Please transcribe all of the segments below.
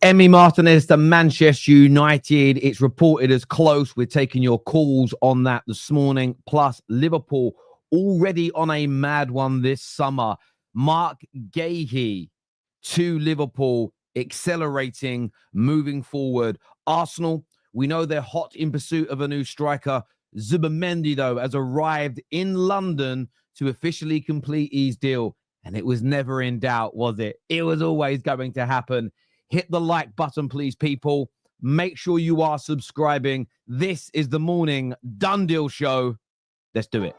Emiliano Martinez to Manchester United. It's reported as close. We're taking your calls on that this morning. Plus, Liverpool already on a mad one this summer. Marc Guéhi to Liverpool, accelerating, moving forward. Arsenal, we know they're hot in pursuit of a new striker. Zubimendi, though, has arrived in London to officially complete his deal. And it was never in doubt, was it? It was always going to happen. Hit the like button, please, people. Make sure you are subscribing. This is the morning done deal show. Let's do it.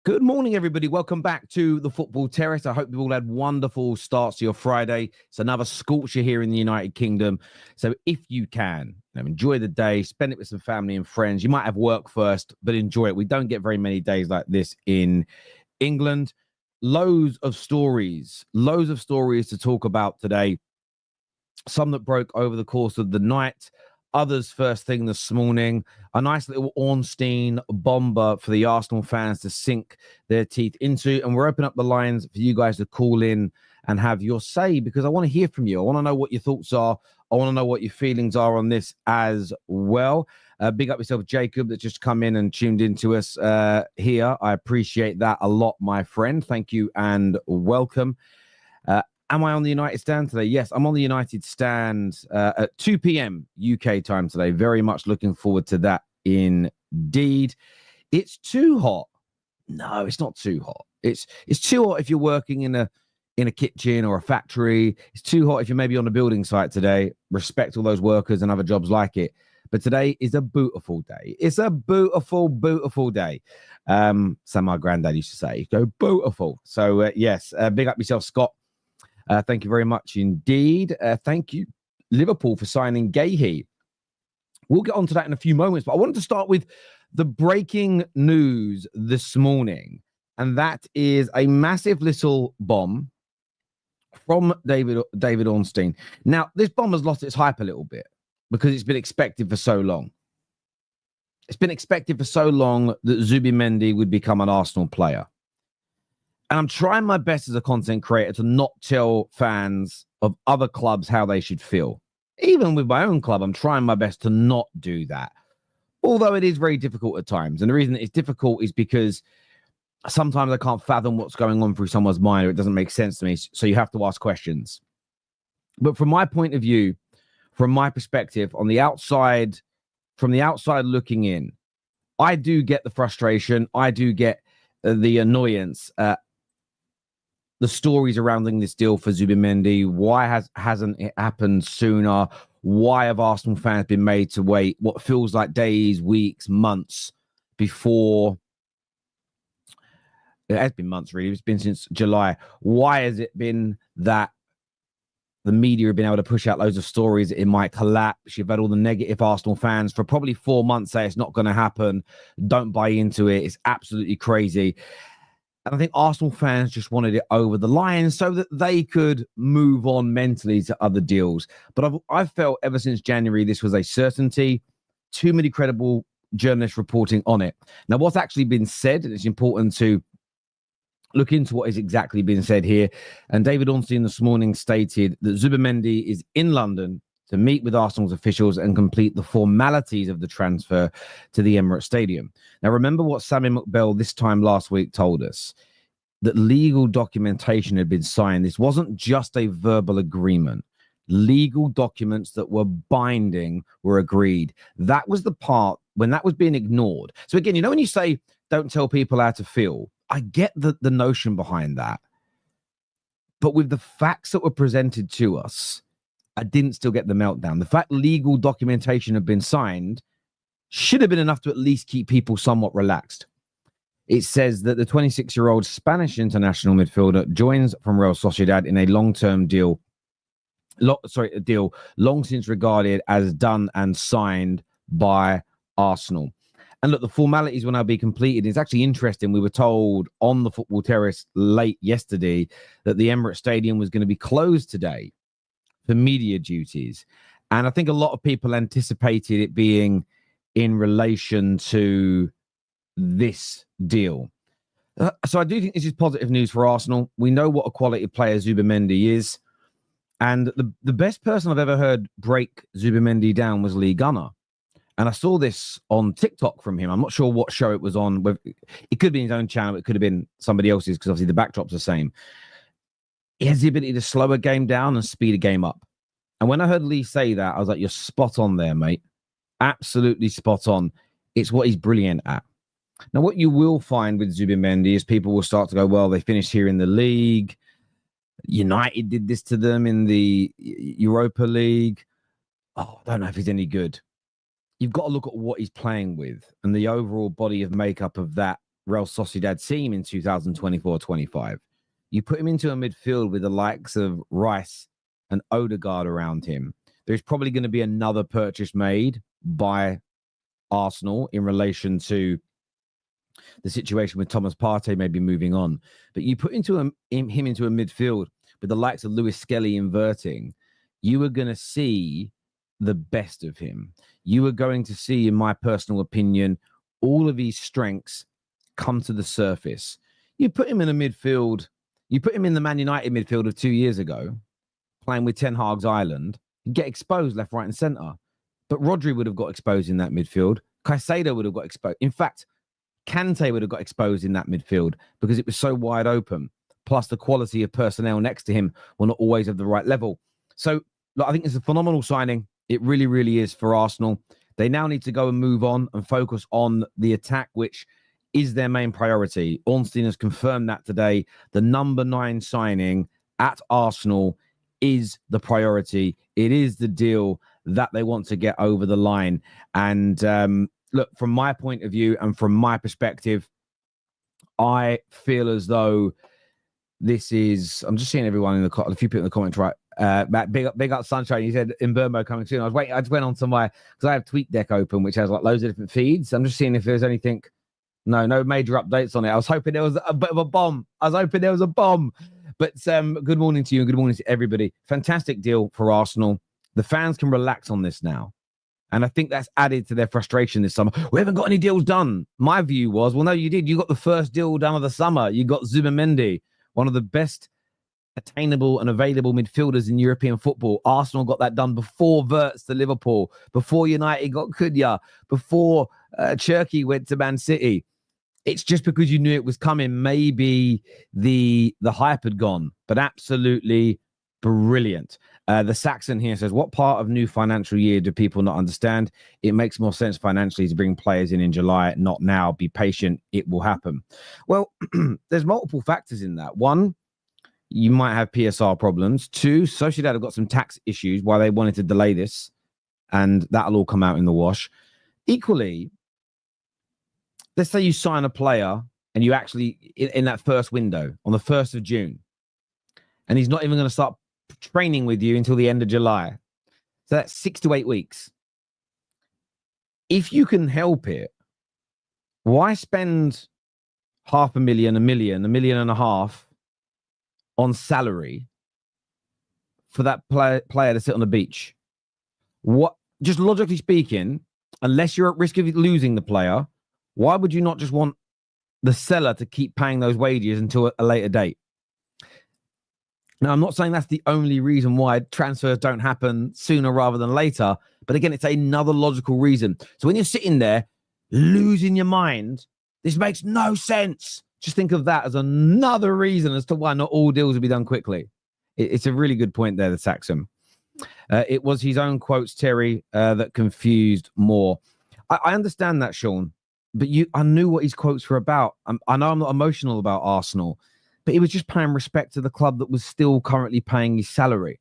Good morning, everybody. Welcome back to the Football Terrace. I hope you've all had wonderful starts to your Friday. It's another scorcher here in the United Kingdom. So if you can, enjoy the day, spend it with some family and friends. You might have work first, but enjoy it. We don't get very many days like this in England. Loads of stories to talk about today. Some that broke over the course of the night. Others first thing this morning. A nice little Ornstein bomber for the Arsenal fans to sink their teeth into. And we're opening up the lines for you guys to call in and have your say, because I want to hear from you. I want to know what your thoughts are. I want to know what your feelings are on this as well. Big up yourself, Jacob, that just come in and tuned into us here. I appreciate that a lot, my friend. Thank you and welcome. Am I on the United stand today? Yes, I'm on the United stand at 2 p.m. UK time today. Very much looking forward to that indeed. It's too hot. No, it's not too hot. It's too hot if you're working in a kitchen or a factory. It's too hot if you're maybe on a building site today. Respect all those workers and other jobs like it. But today is a beautiful day. It's a beautiful, beautiful day. So my granddad used to say, go beautiful. So yes, big up yourself, Scott. Thank you very much indeed. Thank you, Liverpool, for signing Guéhi. We'll get on to that in a few moments, but I wanted to start with the breaking news this morning, and that is a massive little bomb from David Ornstein. Now, this bomb has lost its hype a little bit because it's been expected for so long. It's been expected for so long that Zubimendi would become an Arsenal player. And I'm trying my best as a content creator to not tell fans of other clubs how they should feel. Even with my own club, I'm trying my best to not do that. Although it is very difficult at times. And the reason it's difficult is because sometimes I can't fathom what's going on through someone's mind, or it doesn't make sense to me. So you have to ask questions. But from my point of view, from my perspective, on the outside, from the outside looking in, I do get the frustration. I do get the annoyance. The stories surrounding this deal for Zubimendi. Why hasn't it happened sooner? Why have Arsenal fans been made to wait what feels like days, weeks, months before? It has been months, really. It's been since July. Why has it been that the media have been able to push out loads of stories that it might collapse? You've had all the negative Arsenal fans for probably 4 months say it's not going to happen. Don't buy into it. It's absolutely crazy. And I think Arsenal fans just wanted it over the line so that they could move on mentally to other deals. But I've felt ever since January, this was a certainty. Too many credible journalists reporting on it. Now, what's actually been said, and it's important to look into what is exactly being said here. And David Ornstein this morning stated that Zubimendi is in London to meet with Arsenal's officials and complete the formalities of the transfer to the Emirates Stadium. Now, remember what Sammy McBell this time last week told us, that legal documentation had been signed. This wasn't just a verbal agreement. Legal documents that were binding were agreed. That was the part when that was being ignored. So again, when you say, don't tell people how to feel, I get the notion behind that. But with the facts that were presented to us, I didn't still get the meltdown. The fact legal documentation had been signed should have been enough to at least keep people somewhat relaxed. It says that the 26-year-old Spanish international midfielder joins from Real Sociedad in a long-term deal a deal long since regarded as done and signed by Arsenal. And look, the formalities will now be completed. It's actually interesting. We were told on the Football Terrace late yesterday that the Emirates Stadium was going to be closed today for media duties. And I think a lot of people anticipated it being in relation to this deal. So I do think this is positive news for Arsenal. We know what a quality player Zubimendi is. And the best person I've ever heard break Zubimendi down was Lee Gunner. And I saw this on TikTok from him. I'm not sure what show it was on. It could be his own channel. It could have been somebody else's because obviously the backdrop's the same. He has the ability to slow a game down and speed a game up. And when I heard Lee say that, I was like, you're spot on there, mate. Absolutely spot on. It's what he's brilliant at. Now, what you will find with Zubimendi is people will start to go, well, they finished here in the league. United did this to them in the Europa League. Oh, I don't know if he's any good. You've got to look at what he's playing with and the overall body of makeup of that Real Sociedad team in 2024-25. You put him into a midfield with the likes of Rice and Odegaard around him. There's probably going to be another purchase made by Arsenal in relation to the situation with Thomas Partey maybe moving on. But you put him into a midfield with the likes of Lewis Skelly inverting, you are going to see the best of him. You are going to see, in my personal opinion, all of his strengths come to the surface. You put him in a midfield, you put him in the Man United midfield of 2 years ago, playing with Ten Hag's Island, you get exposed left, right, and centre. But Rodri would have got exposed in that midfield. Caicedo would have got exposed. In fact, Kante would have got exposed in that midfield because it was so wide open. Plus, the quality of personnel next to him were not always of the right level. So, look, I think it's a phenomenal signing. It really, really is for Arsenal. They now need to go and move on and focus on the attack, which is their main priority. Ornstein has confirmed that today. The number 9 signing at Arsenal is the priority. It is the deal that they want to get over the line. And look, from my point of view and from my perspective, I feel as though this is... I'm just seeing everyone in a few people in the comments, right? Matt, big up Sunshine. He said in Burmo coming soon. I just went on to because I have TweetDeck open, which has like loads of different feeds. I'm just seeing if there's anything. No major updates on it. I was hoping there was a bit of a bomb. But good morning to you and good morning to everybody. Fantastic deal for Arsenal. The fans can relax on this now. And I think that's added to their frustration this summer. We haven't got any deals done. My view was, well, no, you did. You got the first deal done of the summer. You got Zubimendi, one of the best attainable and available midfielders in European football. Arsenal got that done before Wirtz to Liverpool, before United got Kudya, before Cherki went to Man City. It's just because you knew it was coming. Maybe the hype had gone, but absolutely brilliant. The Saxon here says, what part of new financial year do people not understand? It makes more sense financially to bring players in July, not now. Be patient. It will happen. Well, there's multiple factors in that. One, you might have PSR problems. 2, Sociedad have got some tax issues why they wanted to delay this, and that'll all come out in the wash. Equally, let's say you sign a player and you actually, in that first window, on the 1st of June, and he's not even going to start training with you until the end of July. So that's 6 to 8 weeks. If you can help it, why spend 500,000, 1 million, 1.5 million on salary for that player to sit on the beach? What, just logically speaking, unless you're at risk of losing the player, why would you not just want the seller to keep paying those wages until a later date? Now, I'm not saying that's the only reason why transfers don't happen sooner rather than later, but again, it's another logical reason. So when you're sitting there losing your mind, this makes no sense. Just think of that as another reason as to why not all deals will be done quickly. It's a really good point there, the Saxon. It was his own quotes, Terry, that confused more. I understand that, Sean, but I knew what his quotes were about. I know I'm not emotional about Arsenal, but he was just paying respect to the club that was still currently paying his salary.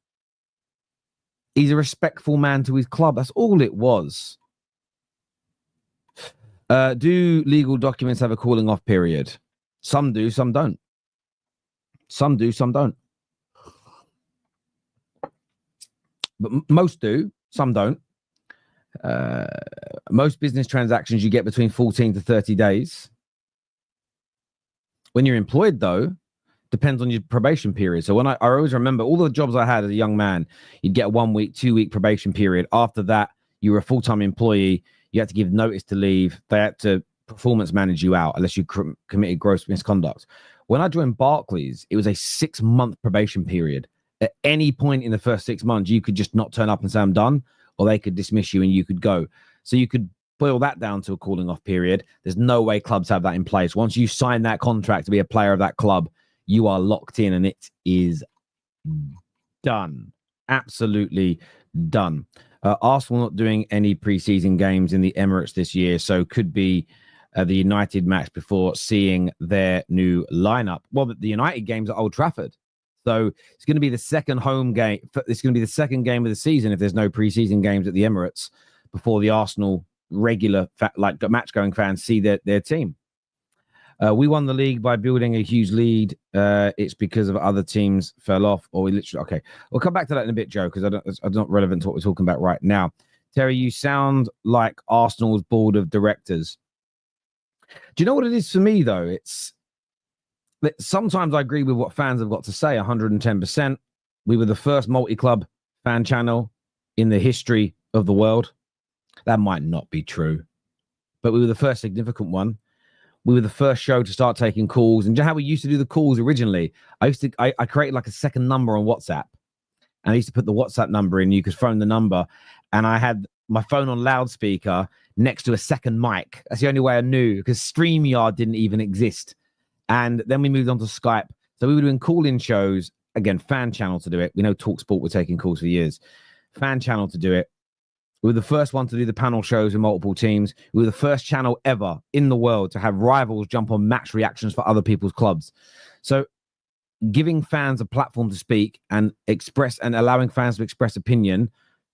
He's a respectful man to his club. That's all it was. Do legal documents have a calling off period? Some do, some don't. Some do, some don't. but most do. Some don't. Most business transactions you get between 14 to 30 days. When you're employed, though, depends on your probation period. So when I always remember all the jobs I had as a young man, you'd get a 1 week, 2 week probation period. After that, you were a full-time employee. You had to give notice to leave. They had to performance manage you out unless you committed gross misconduct. When I joined Barclays, it was a 6-month probation period. At any point in the first 6 months, you could just not turn up and say I'm done, or they could dismiss you and you could go. So you could boil that down to a calling off period. There's no way clubs have that in place. Once you sign that contract to be a player of that club, you are locked in and it is done. Absolutely done. Arsenal not doing any preseason games in the Emirates this year, so could be the United match before seeing their new lineup. Well, the United games at Old Trafford. So it's going to be the second home game. It's going to be the second game of the season if there's no preseason games at the Emirates before the Arsenal regular match-going fans see their team. We won the league by building a huge lead. It's because of other teams fell off, or we literally... Okay, we'll come back to that in a bit, Joe, because it's not relevant to what we're talking about right now. Terry, you sound like Arsenal's board of directors. Do you know what it is for me, though? It's sometimes I agree with what fans have got to say, 110%. We were the first multi-club fan channel in the history of the world. That might not be true, but we were the first significant one. We were the first show to start taking calls. And do you know how we used to do the calls originally? I created like a second number on WhatsApp. And I used to put the WhatsApp number in. You could phone the number. And I had my phone on loudspeaker next to a second mic. That's the only way I knew, because StreamYard didn't even exist. And then we moved on to Skype. So we were doing call-in shows. Again, fan channel to do it. We know TalkSport were taking calls for years. Fan channel to do it. We were the first one to do the panel shows with multiple teams. We were the first channel ever in the world to have rivals jump on match reactions for other people's clubs. So giving fans a platform to speak and express, and allowing fans to express opinion,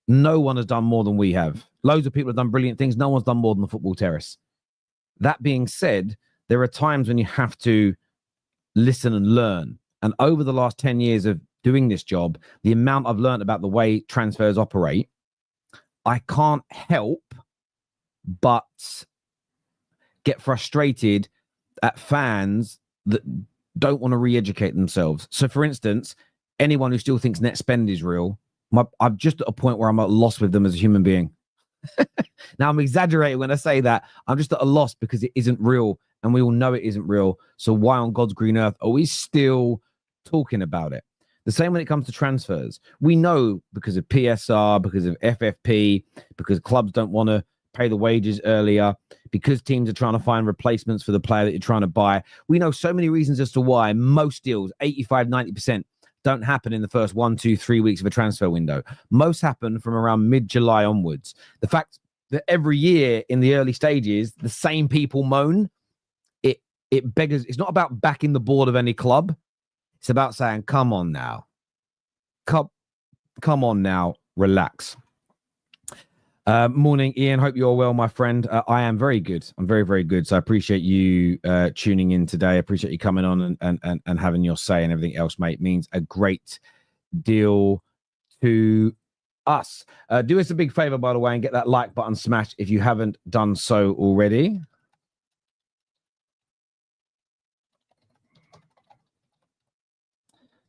no one has done more than we have. Loads of people have done brilliant things. No one's done more than the Football Terrace. That being said, there are times when you have to listen and learn. And over the last 10 years of doing this job, the amount I've learned about the way transfers operate, I can't help but get frustrated at fans that don't want to re-educate themselves. So, for instance, anyone who still thinks net spend is real, I'm just at a point where I'm at a loss with them as a human being. Now, I'm exaggerating when I say that. I'm just at a loss because it isn't real, and we all know it isn't real. So why on God's green earth are we still talking about it? The same when it comes to transfers. We know because of PSR, because of FFP, because clubs don't want to pay the wages earlier, because teams are trying to find replacements for the player that you're trying to buy. We know so many reasons as to why most deals, 85, 90%, don't happen in the first 1, 2, 3 weeks of a transfer window. Most happen from around mid-July onwards. The fact that every year in the early stages, the same people moan, it beggars. It's not about backing the board of any club. It's about saying, come on now. Come on now. Relax. Morning, Ian. Hope you're well, my friend. I am very good. I'm very, very good. So I appreciate you tuning in today. I appreciate you coming on and having your say, and everything else, mate. It means a great deal to us. Do us a big favor, by the way, and get that like button smashed if you haven't done so already.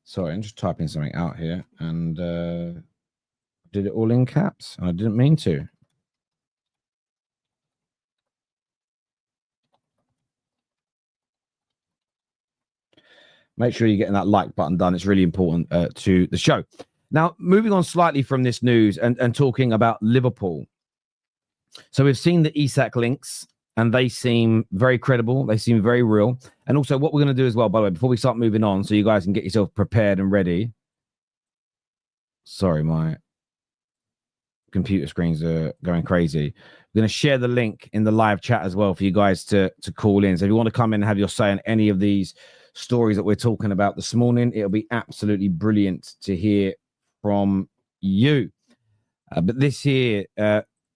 Sorry, I'm just typing something out here, and did it all in caps. I didn't mean to. Make sure you're getting that like button done. It's really important to the show. Now, moving on slightly from this news and talking about Liverpool. So we've seen the Isak links, and they seem very credible. They seem very real. And also what we're going to do as well, by the way, before we start moving on, so you guys can get yourself prepared and ready. Sorry, my computer screens are going crazy. We're going to share the link in the live chat as well for you guys to call in. So if you want to come in and have your say on any of these stories that we're talking about this morning, it'll be absolutely brilliant to hear from you. But this here,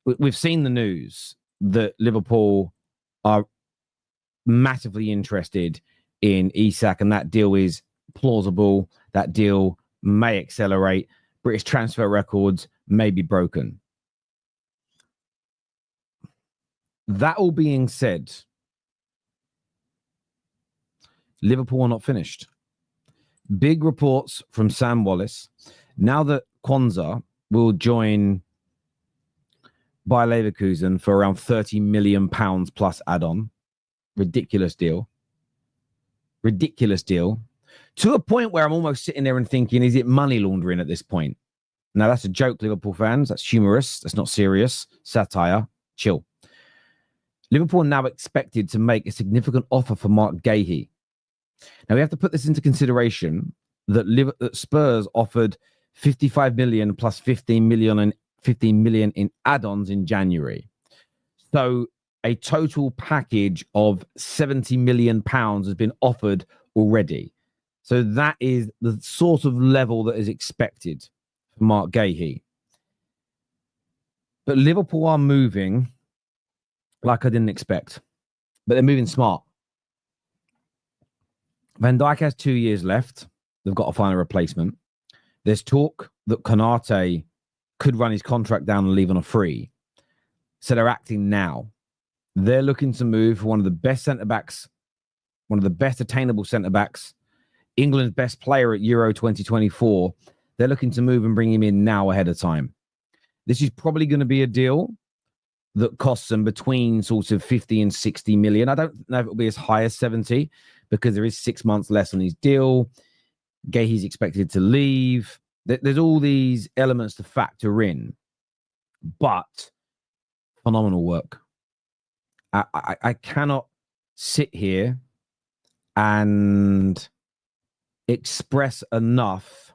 we've seen the news that Liverpool are massively interested in Isak, and that deal is plausible. That deal may accelerate. British transfer records may be broken. That all being said, Liverpool are not finished. Big reports from Sam Wallace. Now that Kwanzaa will join Bayer Leverkusen for around £30 million plus add-on. Ridiculous deal. Ridiculous deal. To a point where I'm almost sitting there and thinking, is it money laundering at this point? Now, that's a joke, Liverpool fans. That's humorous. That's not serious. Satire. Chill. Liverpool are now expected to make a significant offer for Marc Guéhi. Now, we have to put this into consideration that Spurs offered 55 million plus 15 million in add-ons in January. So a total package of 70 million pounds has been offered already. So that is the sort of level that is expected for Marc Guéhi. But Liverpool are moving like I didn't expect. But they're moving smart. Van Dijk has 2 years left. They've got to find a replacement. There's talk that Konate could run his contract down and leave on a free. So they're acting now. They're looking to move for one of the best centre-backs, one of the best attainable centre-backs, England's best player at Euro 2024. They're looking to move and bring him in now ahead of time. This is probably going to be a deal that costs them between sort of 50 and 60 million. I don't know if it'll be as high as 70 because there is 6 months less on his deal. Guéhi's expected to leave. There's all these elements to factor in, but phenomenal work. I cannot sit here and express enough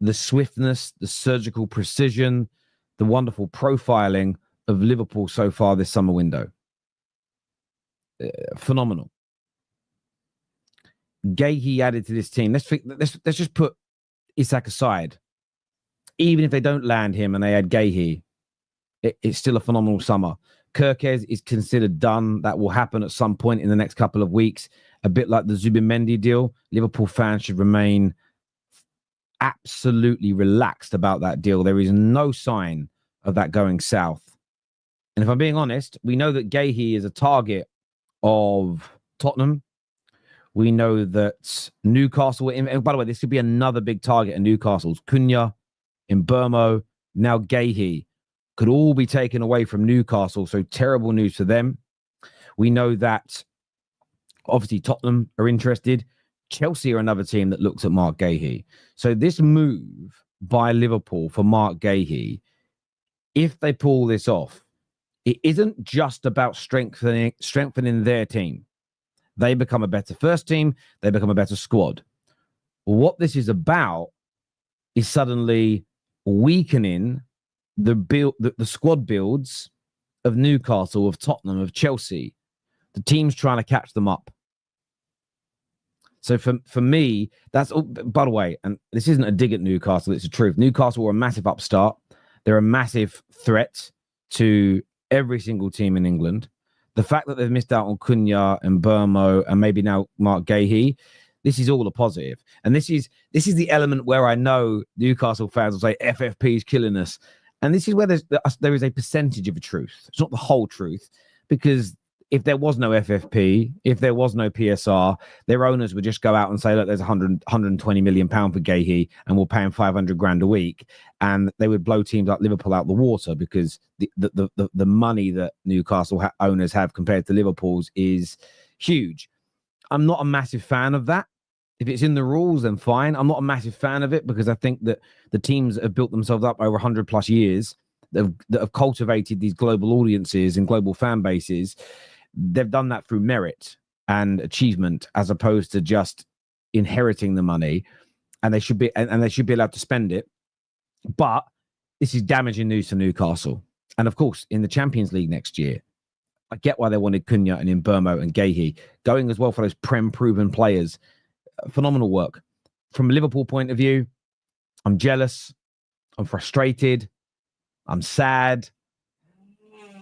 the swiftness, the surgical precision, the wonderful profiling of Liverpool so far this summer window. Phenomenal. Guéhi added to this team. Let's just put Isak aside. Even if they don't land him and they add Guéhi, it's still a phenomenal summer. Kirkez is considered done. That will happen at some point in the next couple of weeks. A bit like the Zubimendi deal. Liverpool fans should remain absolutely relaxed about that deal. There is no sign of that going south. And if I'm being honest, we know that Guéhi is a target of Tottenham. We know that Newcastle, and by the way, this could be another big target of Newcastle's. Cunha, Mbeumo, now Guéhi could all be taken away from Newcastle. So terrible news for them. We know that obviously Tottenham are interested. Chelsea are another team that looks at Marc Guéhi. So this move by Liverpool for Marc Guéhi, if they pull this off, it isn't just about strengthening their team. They become a better first team. They become a better squad. What this is about is suddenly weakening the squad builds of Newcastle, of Tottenham, of Chelsea. The team's trying to catch them up. So for me, that's, by the way, and this isn't a dig at Newcastle, it's the truth. Newcastle were a massive upstart. They're a massive threat to every single team in England. The fact that they've missed out on Cunha and Mbeumo and maybe now Marc Guéhi, this is all a positive. And this is the element where I know Newcastle fans will say FFP is killing us. And this is where there is a percentage of a truth. It's not the whole truth, because if there was no FFP, if there was no PSR, their owners would just go out and say, look, there's 120 million pound for Guéhi and we'll pay him 500 grand a week. And they would blow teams like Liverpool out the water, because the money that Newcastle owners have compared to Liverpool's is huge. I'm not a massive fan of that. If it's in the rules, then fine. I'm not a massive fan of it, because I think that the teams that have built themselves up over 100 plus years, that have cultivated these global audiences and global fan bases, they've done that through merit and achievement, as opposed to just inheriting the money. And they should be allowed to spend it. But this is damaging news for Newcastle. And of course, in the Champions League next year, I get why they wanted Cunha and Mbeumo and Guéhi going as well for those proven players. Phenomenal work. From a Liverpool point of view, I'm jealous. I'm frustrated. I'm sad.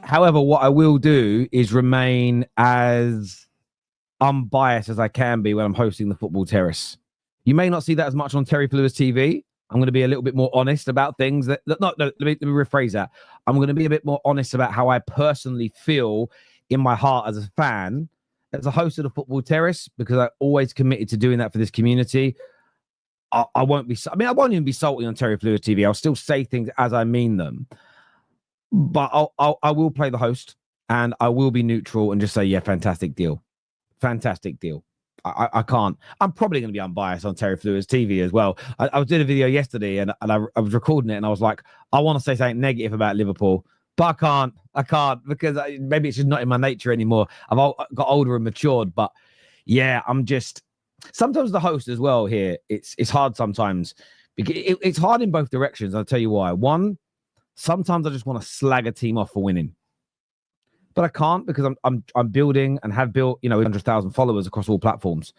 However, what I will do is remain as unbiased as I can be when I'm hosting the Football Terrace. You may not see that as much on Terry Fluids TV. I'm going to be a little bit more honest about things that, no, let me rephrase that. I'm going to be a bit more honest about how I personally feel in my heart as a fan, as a host of the Football Terrace, because I always committed to doing that for this community. I won't even be salty on Terry Fluids TV. I'll still say things as I mean them, but I will play the host and I will be neutral and just say, yeah, fantastic deal. Fantastic deal. I can't. I'm probably going to be unbiased on Terry Fluids TV as well. I was doing a video yesterday and I was recording it and I was like, I want to say something negative about Liverpool, but I can't because maybe it's just not in my nature anymore. I've got older and matured, but yeah, sometimes the host as well here, it's hard sometimes. It's hard in both directions. I'll tell you why. One, sometimes I just want to slag a team off for winning. But I can't because I'm building and have built, 100,000 followers across all platforms.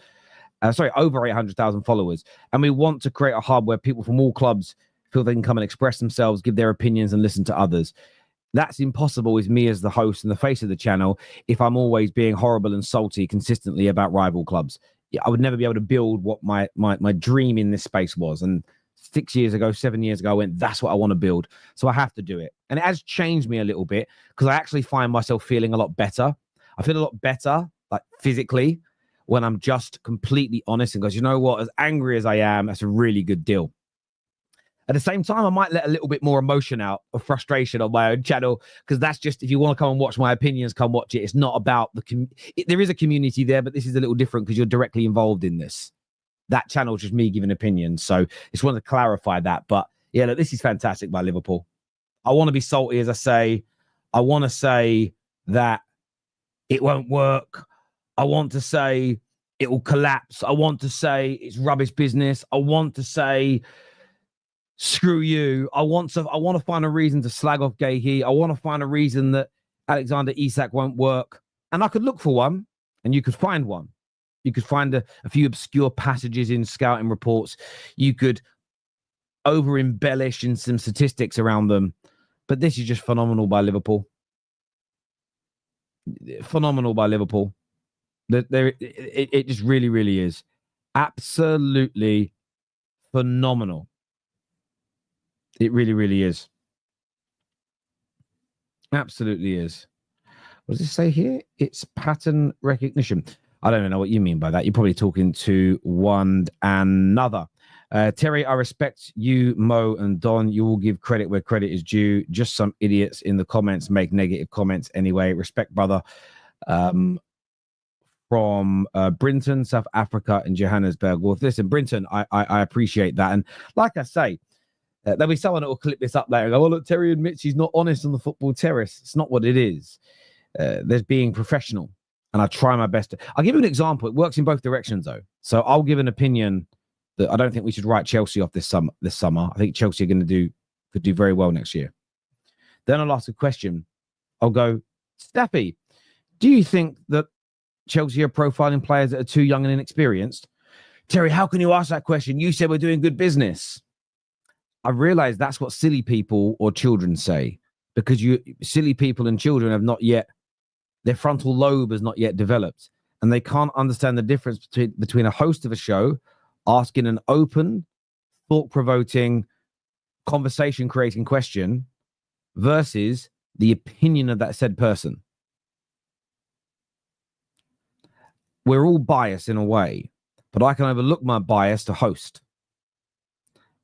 Over 800,000 followers. And we want to create a hub where people from all clubs feel they can come and express themselves, give their opinions and listen to others. That's impossible with me as the host and the face of the channel if I'm always being horrible and salty consistently about rival clubs. I would never be able to build what my dream in this space was. And 7 years ago, I went, that's what I want to build. So I have to do it. And it has changed me a little bit because I actually find myself feeling a lot better. I feel a lot better, like physically, when I'm just completely honest and goes, you know what, as angry as I am, that's a really good deal. At the same time, I might let a little bit more emotion out of frustration on my own channel because that's just, if you want to come and watch my opinions, come watch it. It's not about there is a community there, but this is a little different because you're directly involved in this. That channel is just me giving opinions. So just wanted to clarify that. But yeah, look, this is fantastic by Liverpool. I want to be salty, as I say. I want to say that it won't work. I want to say it will collapse. I want to say it's rubbish business. I want to say screw you. I want to find a reason to slag off Guéhi. I want to find a reason that Alexander Isak won't work. And I could look for one, and you could find one. You could find a few obscure passages in scouting reports. You could over-embellish in some statistics around them. But this is just phenomenal by Liverpool. Phenomenal by Liverpool. It just really, really is. Absolutely phenomenal. It really, really is. Absolutely is. What does it say here? It's pattern recognition. I don't know what you mean by that. You're probably talking to one another. Terry, I respect you, Mo, and Don. You will give credit where credit is due. Just some idiots in the comments make negative comments anyway. Respect, brother. From Brinton, South Africa, and Johannesburg. Well, listen, Brinton, I appreciate that. And like I say, there'll be someone that will clip this up later and go, oh, look, Terry admits he's not honest on the Football Terrace. It's not what it is. There's being professional. And I try my best. I'll give you an example. It works in both directions, though. So I'll give an opinion that I don't think we should write Chelsea off this summer. I think Chelsea could do very well next year. Then I'll ask a question. I'll go, Staffy, do you think that Chelsea are profiling players that are too young and inexperienced? Terry, how can you ask that question? You said we're doing good business. I realize that's what silly people or children say because silly people and children have not yet, their frontal lobe has not yet developed, and they can't understand the difference between a host of a show asking an open, thought-provoking, conversation-creating question versus the opinion of that said person. We're all biased in a way, but I can overlook my bias to host.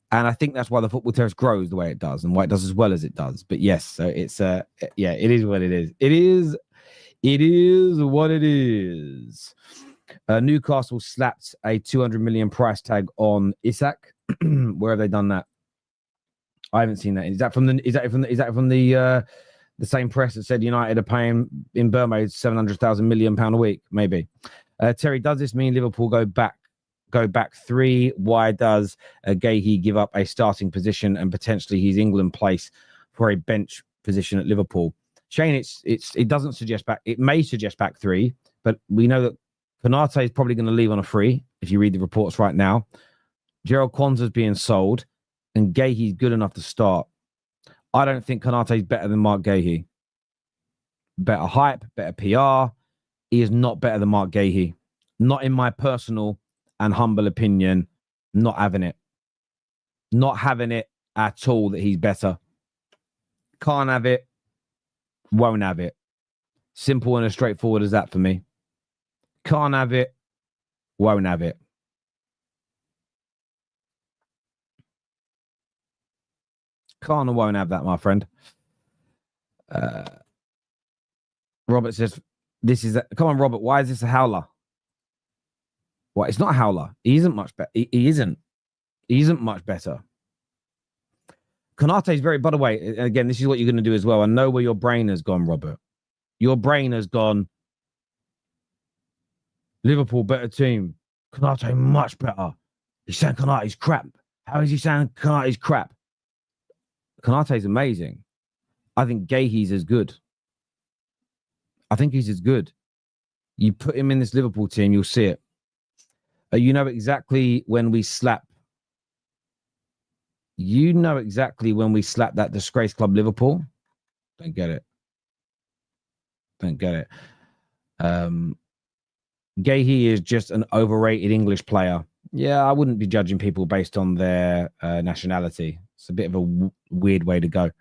And I think that's why the Football Terrace grows the way it does and why it does as well as it does. But yes, so it's yeah, it is what it is. It is what it is. Newcastle slapped a 200 million price tag on Isak. Where have they done that? I haven't seen that. Is that from the same press that said United are paying in Burma £700,000 million a week? Maybe. Terry, does this mean Liverpool go back 3? Why does Guéhi give up a starting position and potentially his England place for a bench position at Liverpool? Shane, it doesn't suggest back. It may suggest back 3, but we know that Konate is probably going to leave on a free if you read the reports right now. Gerald Kwanzaa's being sold, and Guéhi's good enough to start. I don't think Konate's better than Marc Guéhi. Better hype, better PR. He is not better than Marc Guéhi. Not in my personal and humble opinion. Not having it. Not having it at all that he's better. Can't have it. Won't have it. Simple and as straightforward as that for me. Can't have it. Won't have it. Can't and won't have that, my friend. Robert says, this is... Come on, Robert. Why is this a howler? Well, it's not a howler. He isn't much better. He isn't. He isn't much better. Konate is very... By the way, again, this is what you're going to do as well. I know where your brain has gone, Robert. Your brain has gone... Liverpool, better team. Konate, much better. He's saying Konate's crap. How is he saying Konate's crap? Konate's amazing. I think Guéhi's as good. I think he's as good. You put him in this Liverpool team, you'll see it. You know exactly when we slap. You know exactly when we slap that disgrace club Liverpool. Don't get it. Don't get it. Guéhi is just an overrated English player. Yeah, I wouldn't be judging people based on their nationality. It's a bit of a weird way to go.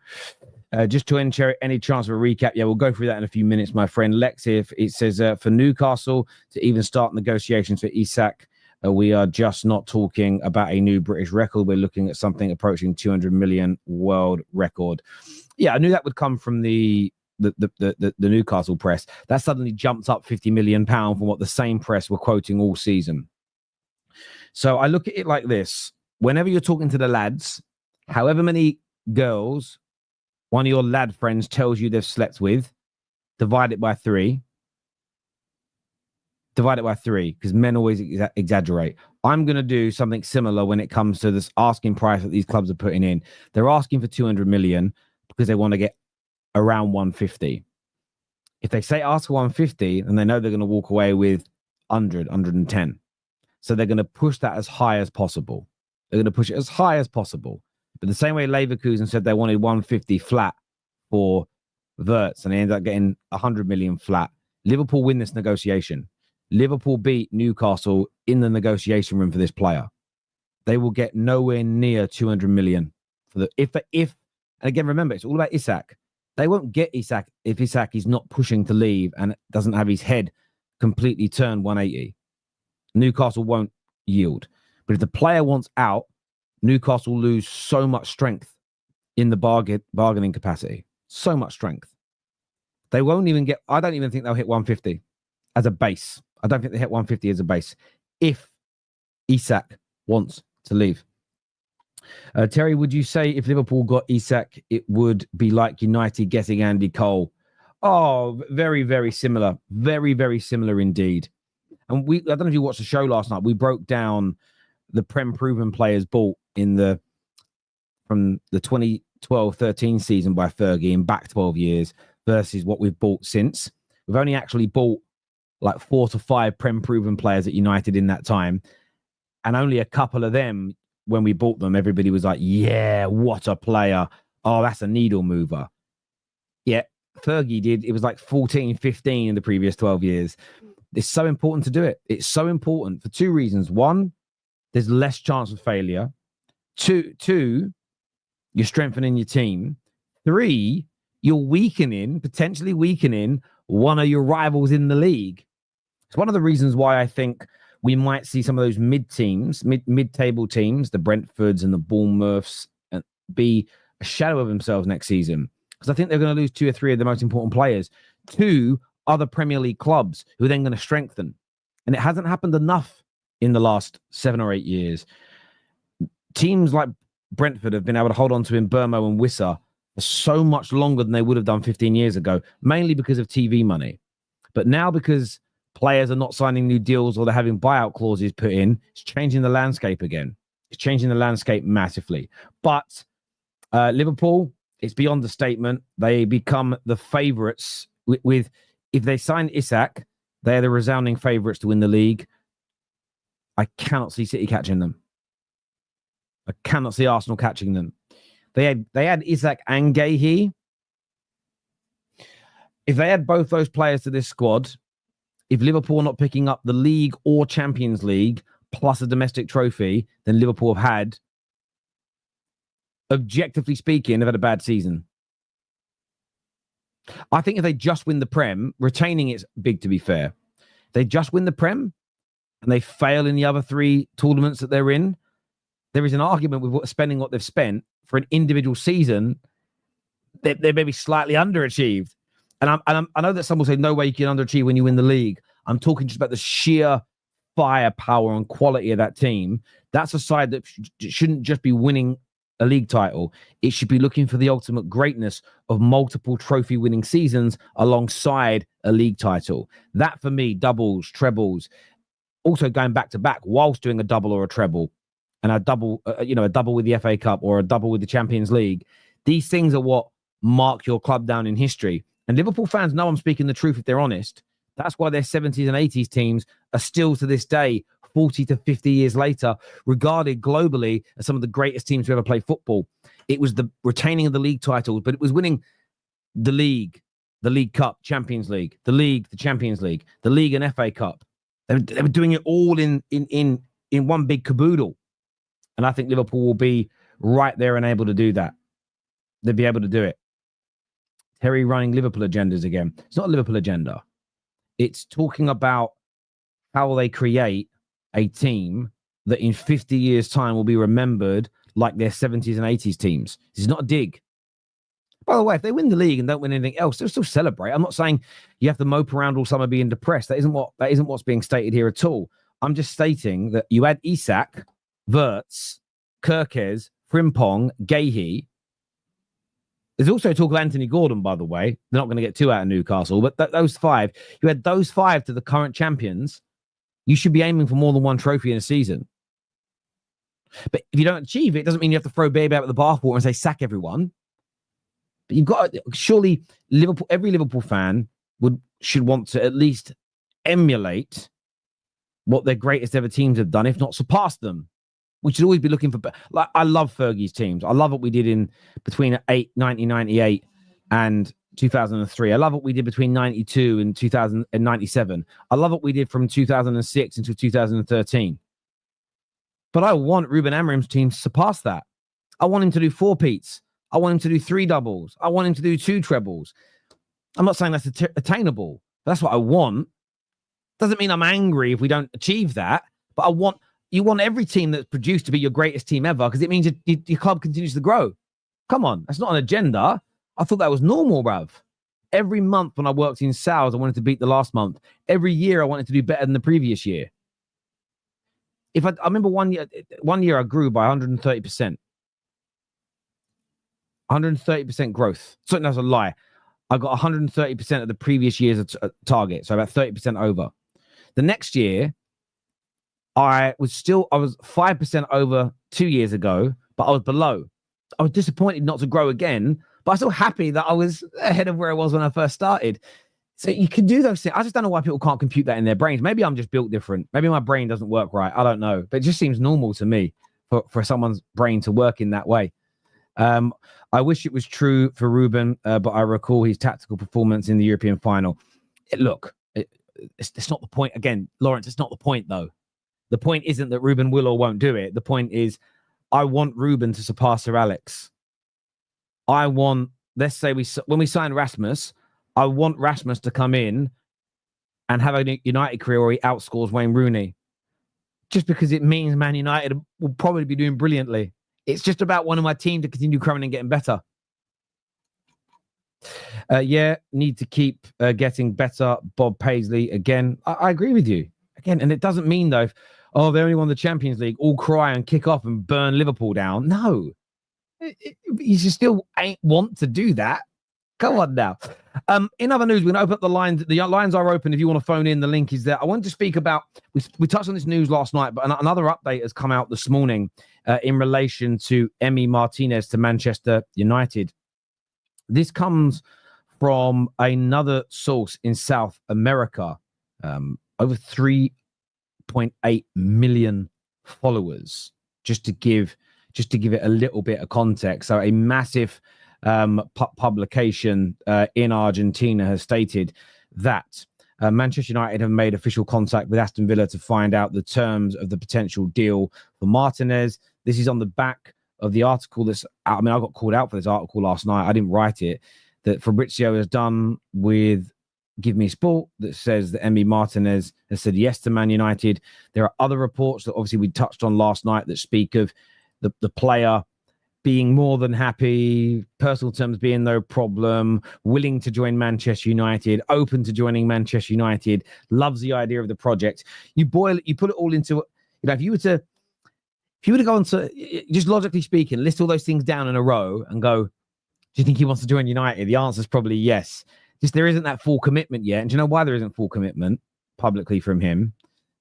Just to end, Cherry, any chance of a recap? Yeah, we'll go through that in a few minutes, my friend. Lex, if it says for Newcastle to even start negotiations for Isak, we are just not talking about a new British record. We're looking at something approaching 200 million world record. Yeah, I knew that would come from the Newcastle press. That suddenly jumped up 50 million pounds from what the same press were quoting all season. So I look at it like this. Whenever you're talking to the lads, however many girls one of your lad friends tells you they've slept with, divide it by 3. Divide it by 3, because men always exaggerate. I'm going to do something similar when it comes to this asking price that these clubs are putting in. They're asking for 200 million because they want to get around 150. If they say ask for 150, then they know they're going to walk away with 100, 110. So they're going to push that as high as possible. They're going to push it as high as possible. But the same way Leverkusen said they wanted 150 flat for Wirtz, and they ended up getting 100 million flat. Liverpool win this negotiation. Liverpool beat Newcastle in the negotiation room for this player. They will get nowhere near 200 million for the if and again, remember, it's all about Isak. They won't get Isak if Isak is not pushing to leave and doesn't have his head completely turned 180. Newcastle won't yield. But if the player wants out, Newcastle lose so much strength in the bargaining capacity. So much strength. They won't even get... I don't even think they'll hit 150 as a base. I don't think they hit 150 as a base if Isak wants to leave. Terry, would you say if Liverpool got Isak, it would be like United getting Andy Cole? Oh, very, very similar. Very, very similar indeed. And I don't know if you watched the show last night. We broke down the Prem proven players bought from the 2012-13 season by Fergie in back 12 years versus what we've bought since. We've only actually bought like 4 to 5 Prem proven players at United in that time. And only a couple of them, when we bought them, everybody was like, yeah, what a player. Oh, that's a needle mover. Yeah, Fergie did. It was like 14, 15 in the previous 12 years. It's so important to do it. It's so important for 2 reasons. 1, there's less chance of failure. 2, you're strengthening your team. 3, you're potentially weakening one of your rivals in the league. It's one of the reasons why I think we might see some of those mid-table teams, the Brentfords and the Bournemouths, be a shadow of themselves next season. Because I think they're going to lose 2 or 3 of the most important players to other Premier League clubs who are then going to strengthen. And it hasn't happened enough in the last 7 or 8 years. Teams like Brentford have been able to hold on to Mbeumo and Wissa for so much longer than they would have done 15 years ago, mainly because of TV money. But now, because players are not signing new deals or they're having buyout clauses put in, it's changing the landscape again. It's changing the landscape massively. But Liverpool, it's beyond the statement. They become the favourites with if they sign Isak, they're the resounding favourites to win the league. I cannot see City catching them. I cannot see Arsenal catching them. They had Isak and Guéhi. If they add both those players to this squad, if Liverpool are not picking up the league or Champions League, plus a domestic trophy than Liverpool have had. Objectively speaking, they've had a bad season. I think if they just win the Prem, retaining it's big, to be fair. If they just win the Prem and they fail in the other 3 tournaments that they're in, there is an argument with spending what they've spent for an individual season. They may be slightly underachieved. And I know that some will say, no way you can underachieve when you win the league. I'm talking just about the sheer firepower and quality of that team. That's a side that shouldn't just be winning a league title. It should be looking for the ultimate greatness of multiple trophy winning seasons alongside a league title. That for me, doubles, trebles, also going back to back whilst doing a double or a treble, and a double, a double with the FA Cup or a double with the Champions League. These things are what mark your club down in history. And Liverpool fans know I'm speaking the truth if they're honest. That's why their 70s and 80s teams are still to this day, 40 to 50 years later, regarded globally as some of the greatest teams to ever play football. It was the retaining of the league titles, but it was winning the League Cup, Champions League, the League, the Champions League, the League and FA Cup. They were doing it all in one big caboodle. And I think Liverpool will be right there and able to do that. They'll be able to do it. Terry running Liverpool agendas again. It's not a Liverpool agenda. It's talking about how they create a team that in 50 years' time will be remembered like their 70s and 80s teams. This is not a dig. By the way, if they win the league and don't win anything else, they'll still celebrate. I'm not saying you have to mope around all summer being depressed. That isn't what's being stated here at all. I'm just stating that you add Isak, Wirtz, Kirkes, Frimpong, Guéhi. There's also talk of Anthony Gordon, by the way. They're not going to get 2 out of Newcastle, but those 5, you add those 5 to the current champions, you should be aiming for more than 1 trophy in a season. But if you don't achieve it, it doesn't mean you have to throw baby out with the bathwater and say, sack everyone. But you've got to, surely every Liverpool fan should want to at least emulate what their greatest ever teams have done, if not surpass them. We should always be looking for, like, I love Fergie's teams. I love what we did in between 1998 and 2003. I love what we did between 92 and 2097. I love what we did from 2006 until 2013. But I want Ruben Amorim's team to surpass that. I want him to do 4 peats. I want him to do 3 doubles. I want him to do 2 trebles. I'm not saying that's attainable. That's what I want. Doesn't mean I'm angry if we don't achieve that. But you want every team that's produced to be your greatest team ever, because it means your club continues to grow. Come on, that's not an agenda. I thought that was normal, bruv. Every month when I worked in sales, I wanted to beat the last month. Every year, I wanted to do better than the previous year. I remember one year I grew by 130%. 130% growth. So that's a lie. I got 130% of the previous year's target, so about 30% over. The next year, I was 5% over 2 years ago, but I was below. I was disappointed not to grow again, but I'm still happy that I was ahead of where I was when I first started. So you can do those things. I just don't know why people can't compute that in their brains. Maybe I'm just built different. Maybe my brain doesn't work right. I don't know. But it just seems normal to me for someone's brain to work in that way. I wish it was true for Ruben, but I recall his tactical performance in the European final. It's not the point. Again, Lawrence, it's not the point, though. The point isn't that Ruben will or won't do it. The point is, I want Ruben to surpass Sir Alex. I want, let's say when we sign Rasmus, I want Rasmus to come in and have a United career where he outscores Wayne Rooney. Just because it means Man United will probably be doing brilliantly. It's just about wanting my team to continue growing and getting better. Need to keep getting better. Bob Paisley, again. I agree with you. Again, and it doesn't mean, though, they only won the Champions League, all cry and kick off and burn Liverpool down. No. You still ain't want to do that. Come on now. In other news, we're going to open up the lines. The lines are open if you want to phone in. The link is there. I want to speak about, we touched on this news last night, but another update has come out this morning in relation to Emiliano Martinez to Manchester United. This comes from another source in South America. Over 3.8 million followers, just to give it a little bit of context. So a massive publication in Argentina has stated that Manchester United have made official contact with Aston Villa to find out the terms of the potential deal for Martinez. This is on the back of the article that's out. I mean, I got called out for this article last night. I didn't write it. That Fabrizio has done with Give Me Sport that says that Emi Martinez has said yes to Man United. There are other reports that obviously we touched on last night that speak of the player being more than happy, personal terms being no problem, willing to join Manchester United, open to joining Manchester United, loves the idea of the project. You put it all into, if you were to go on to, just logically speaking, list all those things down in a row and go, do you think he wants to join United? The answer is probably yes. Just there isn't that full commitment yet. And do you know why there isn't full commitment publicly from him?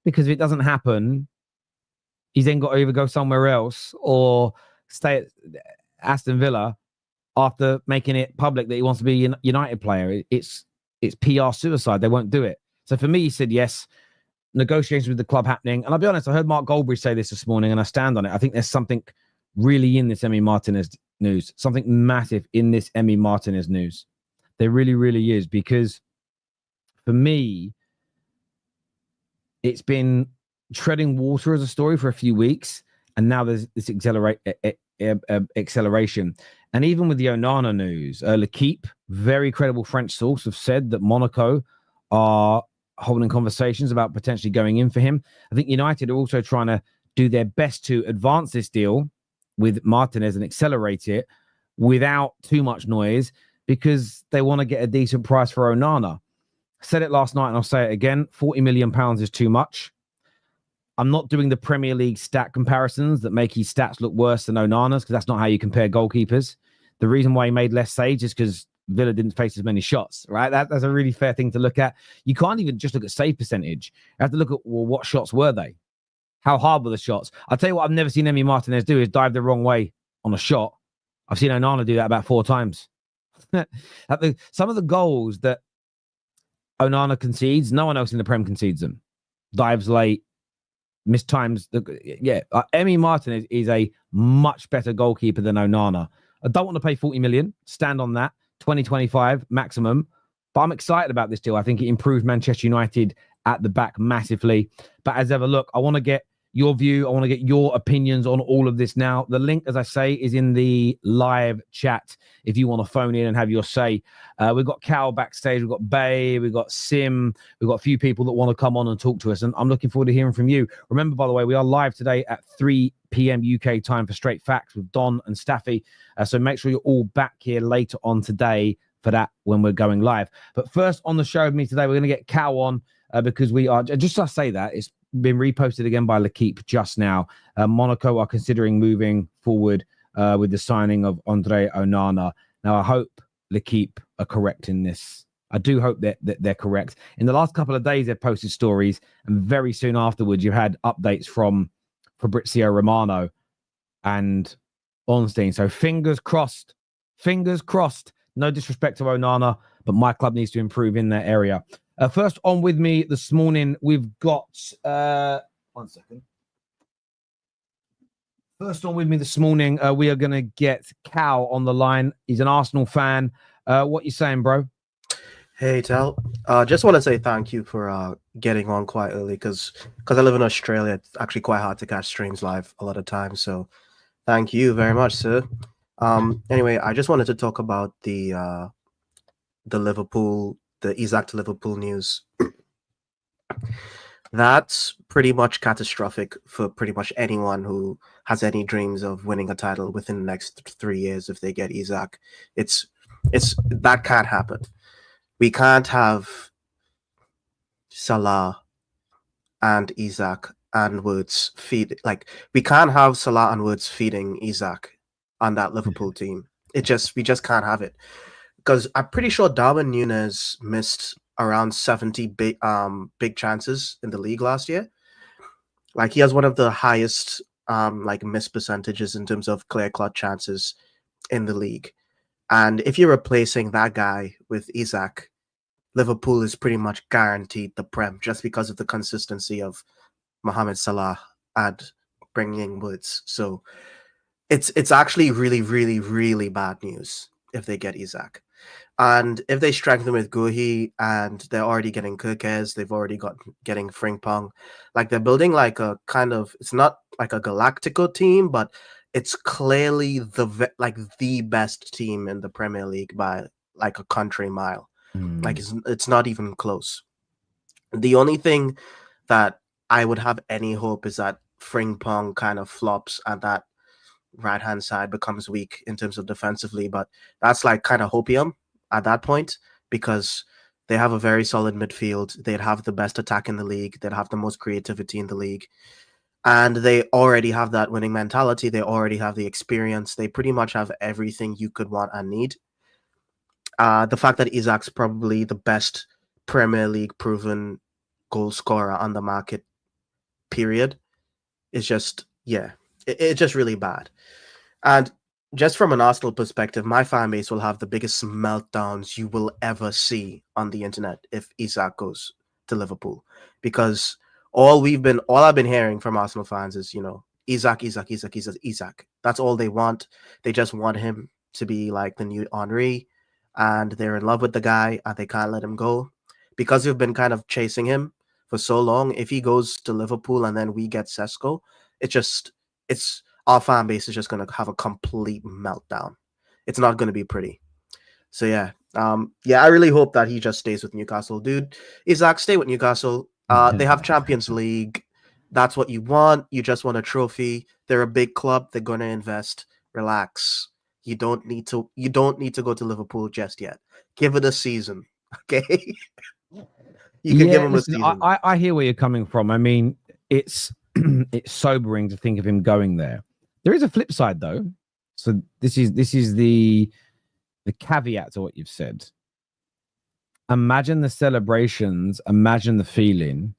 Because if it doesn't happen, he's then got to either go somewhere else or stay at Aston Villa after making it public that he wants to be a United player. It's PR suicide. They won't do it. So for me, he said yes. Negotiations with the club happening. And I'll be honest, I heard Mark Guéhi say this morning and I stand on it. I think there's something really in this Emi Martinez news, something massive in this Emi Martinez news. There really, really is, because for me, it's been treading water as a story for a few weeks, and now there's this acceleration. And even with the Onana news, L'Équipe, very credible French source, have said that Monaco are holding conversations about potentially going in for him. I think United are also trying to do their best to advance this deal with Martinez and accelerate it without too much noise, because they want to get a decent price for Onana. I said it last night and I'll say it again, £40 million is too much. I'm not doing the Premier League stat comparisons that make his stats look worse than Onana's, because that's not how you compare goalkeepers. The reason why he made less saves is because Villa didn't face as many shots, right? That's a really fair thing to look at. You can't even just look at save percentage. You have to look at, well, what shots were they? How hard were the shots? I'll tell you what I've never seen Emi Martinez do is dive the wrong way on a shot. I've seen Onana do that about 4 times. Some of the goals that Onana concedes, no one else in the Prem concedes them. Dives late, missed times. Emi Martinez is a much better goalkeeper than Onana. I don't want to pay 40 million. Stand on that. 2025 maximum. But I'm excited about this deal. I think it improves Manchester United at the back massively. But as ever, look, I want to get your view. I want to get your opinions on all of this now. The link, as I say, is in the live chat if you want to phone in and have your say. We've got Cal backstage. We've got Bay. We've got Sim. We've got a few people that want to come on and talk to us. And I'm looking forward to hearing from you. Remember, by the way, we are live today at 3 p.m. UK time for Straight Facts with Don and Staffy. So make sure you're all back here later on today for that when we're going live. But first on the show with me today, we're going to get Cal on because we are, just to say that, it's been reposted again by L'Équipe just now. Monaco are considering moving forward with the signing of Andre Onana. Now, I hope L'Équipe are correct in this. I do hope that they're correct. In the last couple of days, they've posted stories, and very soon afterwards, you had updates from Fabrizio Romano and Ornstein. So fingers crossed. No disrespect to Onana, but my club needs to improve in that area. First on with me this morning, we've got... 1 second. First on with me this morning, we are going to get Cal on the line. He's an Arsenal fan. What you saying, bro? Hey, Tal. Just want to say thank you for getting on quite early, because I live in Australia. It's actually quite hard to catch streams live a lot of times. So thank you very much, sir. Anyway, I just wanted to talk about the Liverpool, the Isak to Liverpool news. That's pretty much catastrophic for pretty much anyone who has any dreams of winning a title within the next 3 years if they get Isak. It's that can't happen. We can't have Salah and Isak and Woods we can't have Salah and Woods feeding Isak on that Liverpool team. We just can't have it. Because I'm pretty sure Darwin Núñez missed around 70 big chances in the league last year. Like, he has one of the highest miss percentages in terms of clear-cut chances in the league. And if you're replacing that guy with Isak, Liverpool is pretty much guaranteed the Prem just because of the consistency of Mohamed Salah and bringing Woods. So it's actually really, really, really bad news if they get Isak. And if they strengthen with Guéhi and they're already getting Kirkes, they've already got getting Frimpong, like they're building like a kind of, it's not like a Galactico team, but it's clearly the best team in the Premier League by like a country mile. Like it's not even close. The only thing that I would have any hope is that Frimpong kind of flops and that right hand side becomes weak in terms of defensively, but that's like kind of hopium at that point because they have a very solid midfield. They'd have the best attack in the league. They'd have the most creativity in the league. And they already have that winning mentality. They already have the experience. They pretty much have everything you could want and need. The fact that Isak's probably the best Premier League proven goal scorer on the market, period, is just, yeah, it's just really bad. And just from an Arsenal perspective, my fan base will have the biggest meltdowns you will ever see on the internet if Isak goes to Liverpool, because all I've been hearing from Arsenal fans is, Isak. That's all they want. They just want him to be like the new Henry, and they're in love with the guy and they can't let him go because we've been kind of chasing him for so long. If he goes to Liverpool and then we get Sesko, it's our fan base is just going to have a complete meltdown. It's not going to be pretty. So yeah, I really hope that he just stays with Newcastle, dude. Isak, stay with Newcastle. They have Champions League. That's what you want. You just want a trophy. They're a big club. They're going to invest. Relax. You don't need to go to Liverpool just yet. Give it a season, okay? You can give him a season. I hear where you're coming from. I mean, it's it's sobering to think of him going there. There is a flip side, though. So this is the caveat to what you've said. Imagine the celebrations. Imagine the feeling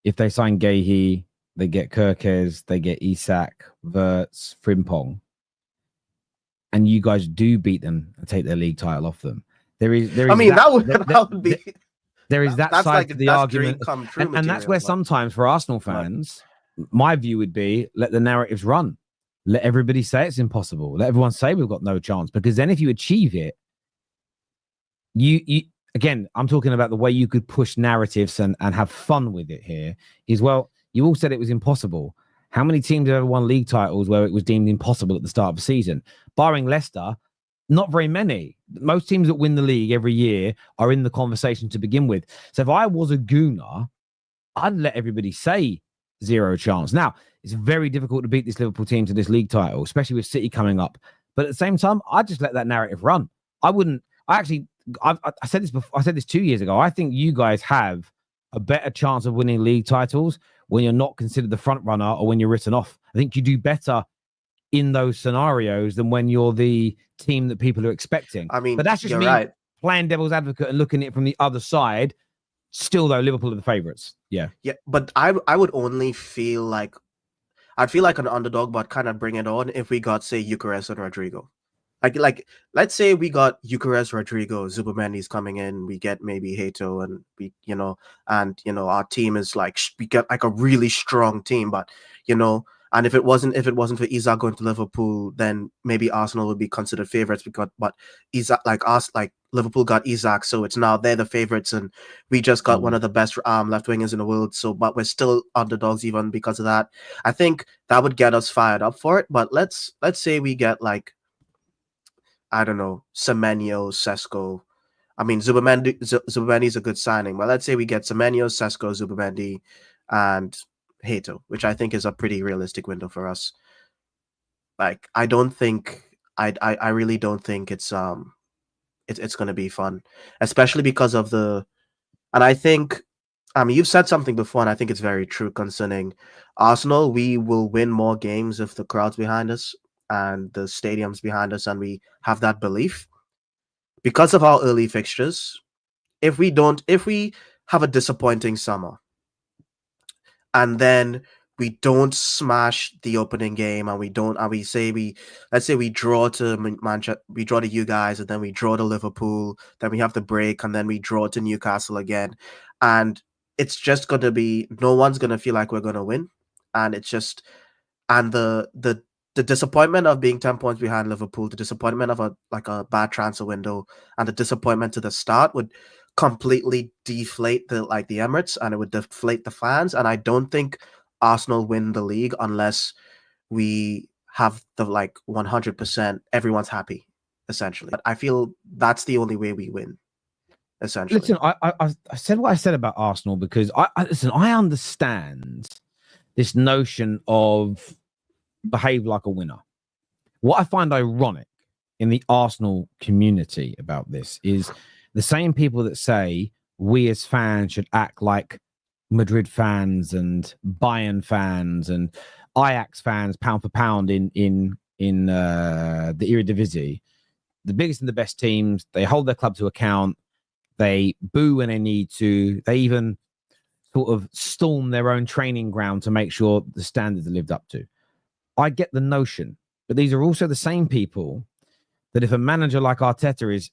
if they sign Guéhi, they get Kirkes, they get Isak, Wirtz, Frimpong, and you guys do beat them and take their league title off them. There is. I mean, that would be. There is that side of the argument, and that's where sometimes for Arsenal fans, my view would be let the narratives run. Let everybody say it's impossible. Let everyone say we've got no chance. Because then if you achieve it, you again, I'm talking about the way you could push narratives and have fun with it here is, well, you all said it was impossible. How many teams have ever won league titles where it was deemed impossible at the start of the season? Barring Leicester, not very many. Most teams that win the league every year are in the conversation to begin with. So if I was a Gooner, I'd let everybody say zero chance. Now, it's very difficult to beat this Liverpool team to this league title, especially with City coming up. But at the same time, I'd just let that narrative run. I said this before. I said this 2 years ago. I think you guys have a better chance of winning league titles when you're not considered the front runner or when you're written off. I think you do better in those scenarios than when you're the team that people are expecting. I mean, but that's just me playing devil's advocate and looking at it from the other side. Still, though, Liverpool are the favourites. Yeah. But I would only feel like I'd feel like an underdog, but kind of bring it on if we got, say, Eucharist and Rodrigo. Like let's say we got Eucharist, Rodrigo, Zubimendi's coming in, we get maybe Hato, and our team is like, we get like a really strong team, but and if it wasn't for Isak going to Liverpool, then maybe Arsenal would be considered favorites but Isak, like Liverpool got Isak, so it's now they're the favorites, and we just got one of the best left wingers in the world. So, but we're still underdogs even because of that. I think that would get us fired up for it. But let's say we get like, I don't know, Semenyo, Sesko. I mean, Zubimendi's a good signing, but let's say we get Semenyo, Sesko, Zubimendi, and Hato, which I think is a pretty realistic window for us. Like, I really don't think it's going to be fun, especially because of and I think, you've said something before, and I think it's very true concerning Arsenal. We will win more games if the crowd's behind us and the stadium's behind us, and we have that belief because of our early fixtures. If we have a disappointing summer and then we don't smash the opening game, and let's say we draw to Manchester, we draw to you guys, and then we draw to Liverpool, then we have the break, and then we draw to Newcastle again, and it's just going to be, no one's going to feel like we're going to win, and it's just, and the the disappointment of being 10 points behind Liverpool, the disappointment of a bad transfer window, and the disappointment to the start would completely deflate the Emirates, and it would deflate the fans. And I don't think Arsenal win the league unless we have the 100% everyone's happy, essentially. But I feel that's the only way we win, essentially. Listen, I said what I said about Arsenal because I understand this notion of behave like a winner. What I find ironic in the Arsenal community about this is the same people that say we as fans should act like Madrid fans and Bayern fans and Ajax fans, pound for pound in the Eredivisie, the biggest and the best teams. They hold their club to account. They boo when they need to. They even sort of storm their own training ground to make sure the standards are lived up to. I get the notion, but these are also the same people that if a manager like Arteta is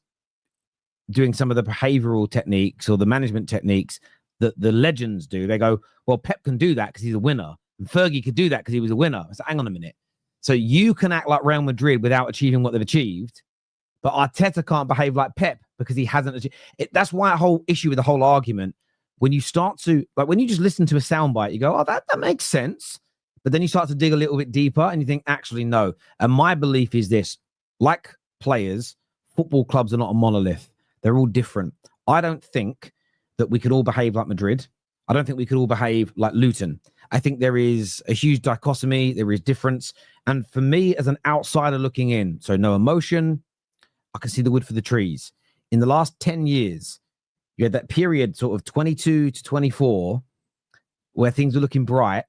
doing some of the behavioral techniques or the management techniques that the legends do, they go, well, Pep can do that because he's a winner. And Fergie could do that because he was a winner. So hang on a minute. So you can act like Real Madrid without achieving what they've achieved, but Arteta can't behave like Pep because he hasn't achieved it. That's why a whole issue with the whole argument, when you start to, when you just listen to a soundbite, you go, oh, that makes sense. But then you start to dig a little bit deeper and you think, actually, no. And my belief is this, like players, football clubs are not a monolith. They're all different. I don't think that we could all behave like Madrid. I don't think we could all behave like Luton. I think there is a huge dichotomy. There is difference. And for me, as an outsider looking in, so no emotion, I can see the wood for the trees. In the last 10 years, you had that period sort of 22 to 24 where things were looking bright.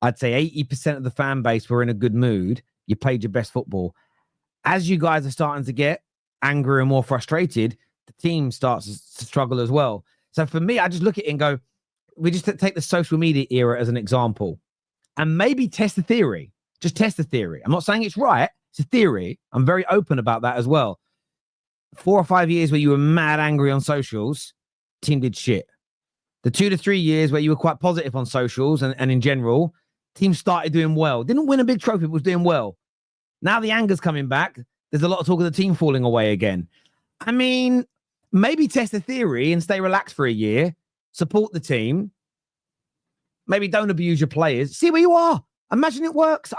I'd say 80% of the fan base were in a good mood. You played your best football. As you guys are starting to get angry and more frustrated, the team starts to struggle as well. So for me, I just look at it and go, we just take the social media era as an example and maybe test the theory. Just test the theory. I'm not saying it's right. It's a theory. I'm very open about that as well. 4 or 5 years where you were mad angry on socials, team did shit. The 2 to 3 years where you were quite positive on socials and in general, team started doing well. Didn't win a big trophy, but was doing well. Now the anger's coming back. There's a lot of talk of the team falling away again. I mean, maybe test the theory and stay relaxed for a year. Support the team. Maybe don't abuse your players. See where you are. Imagine it works.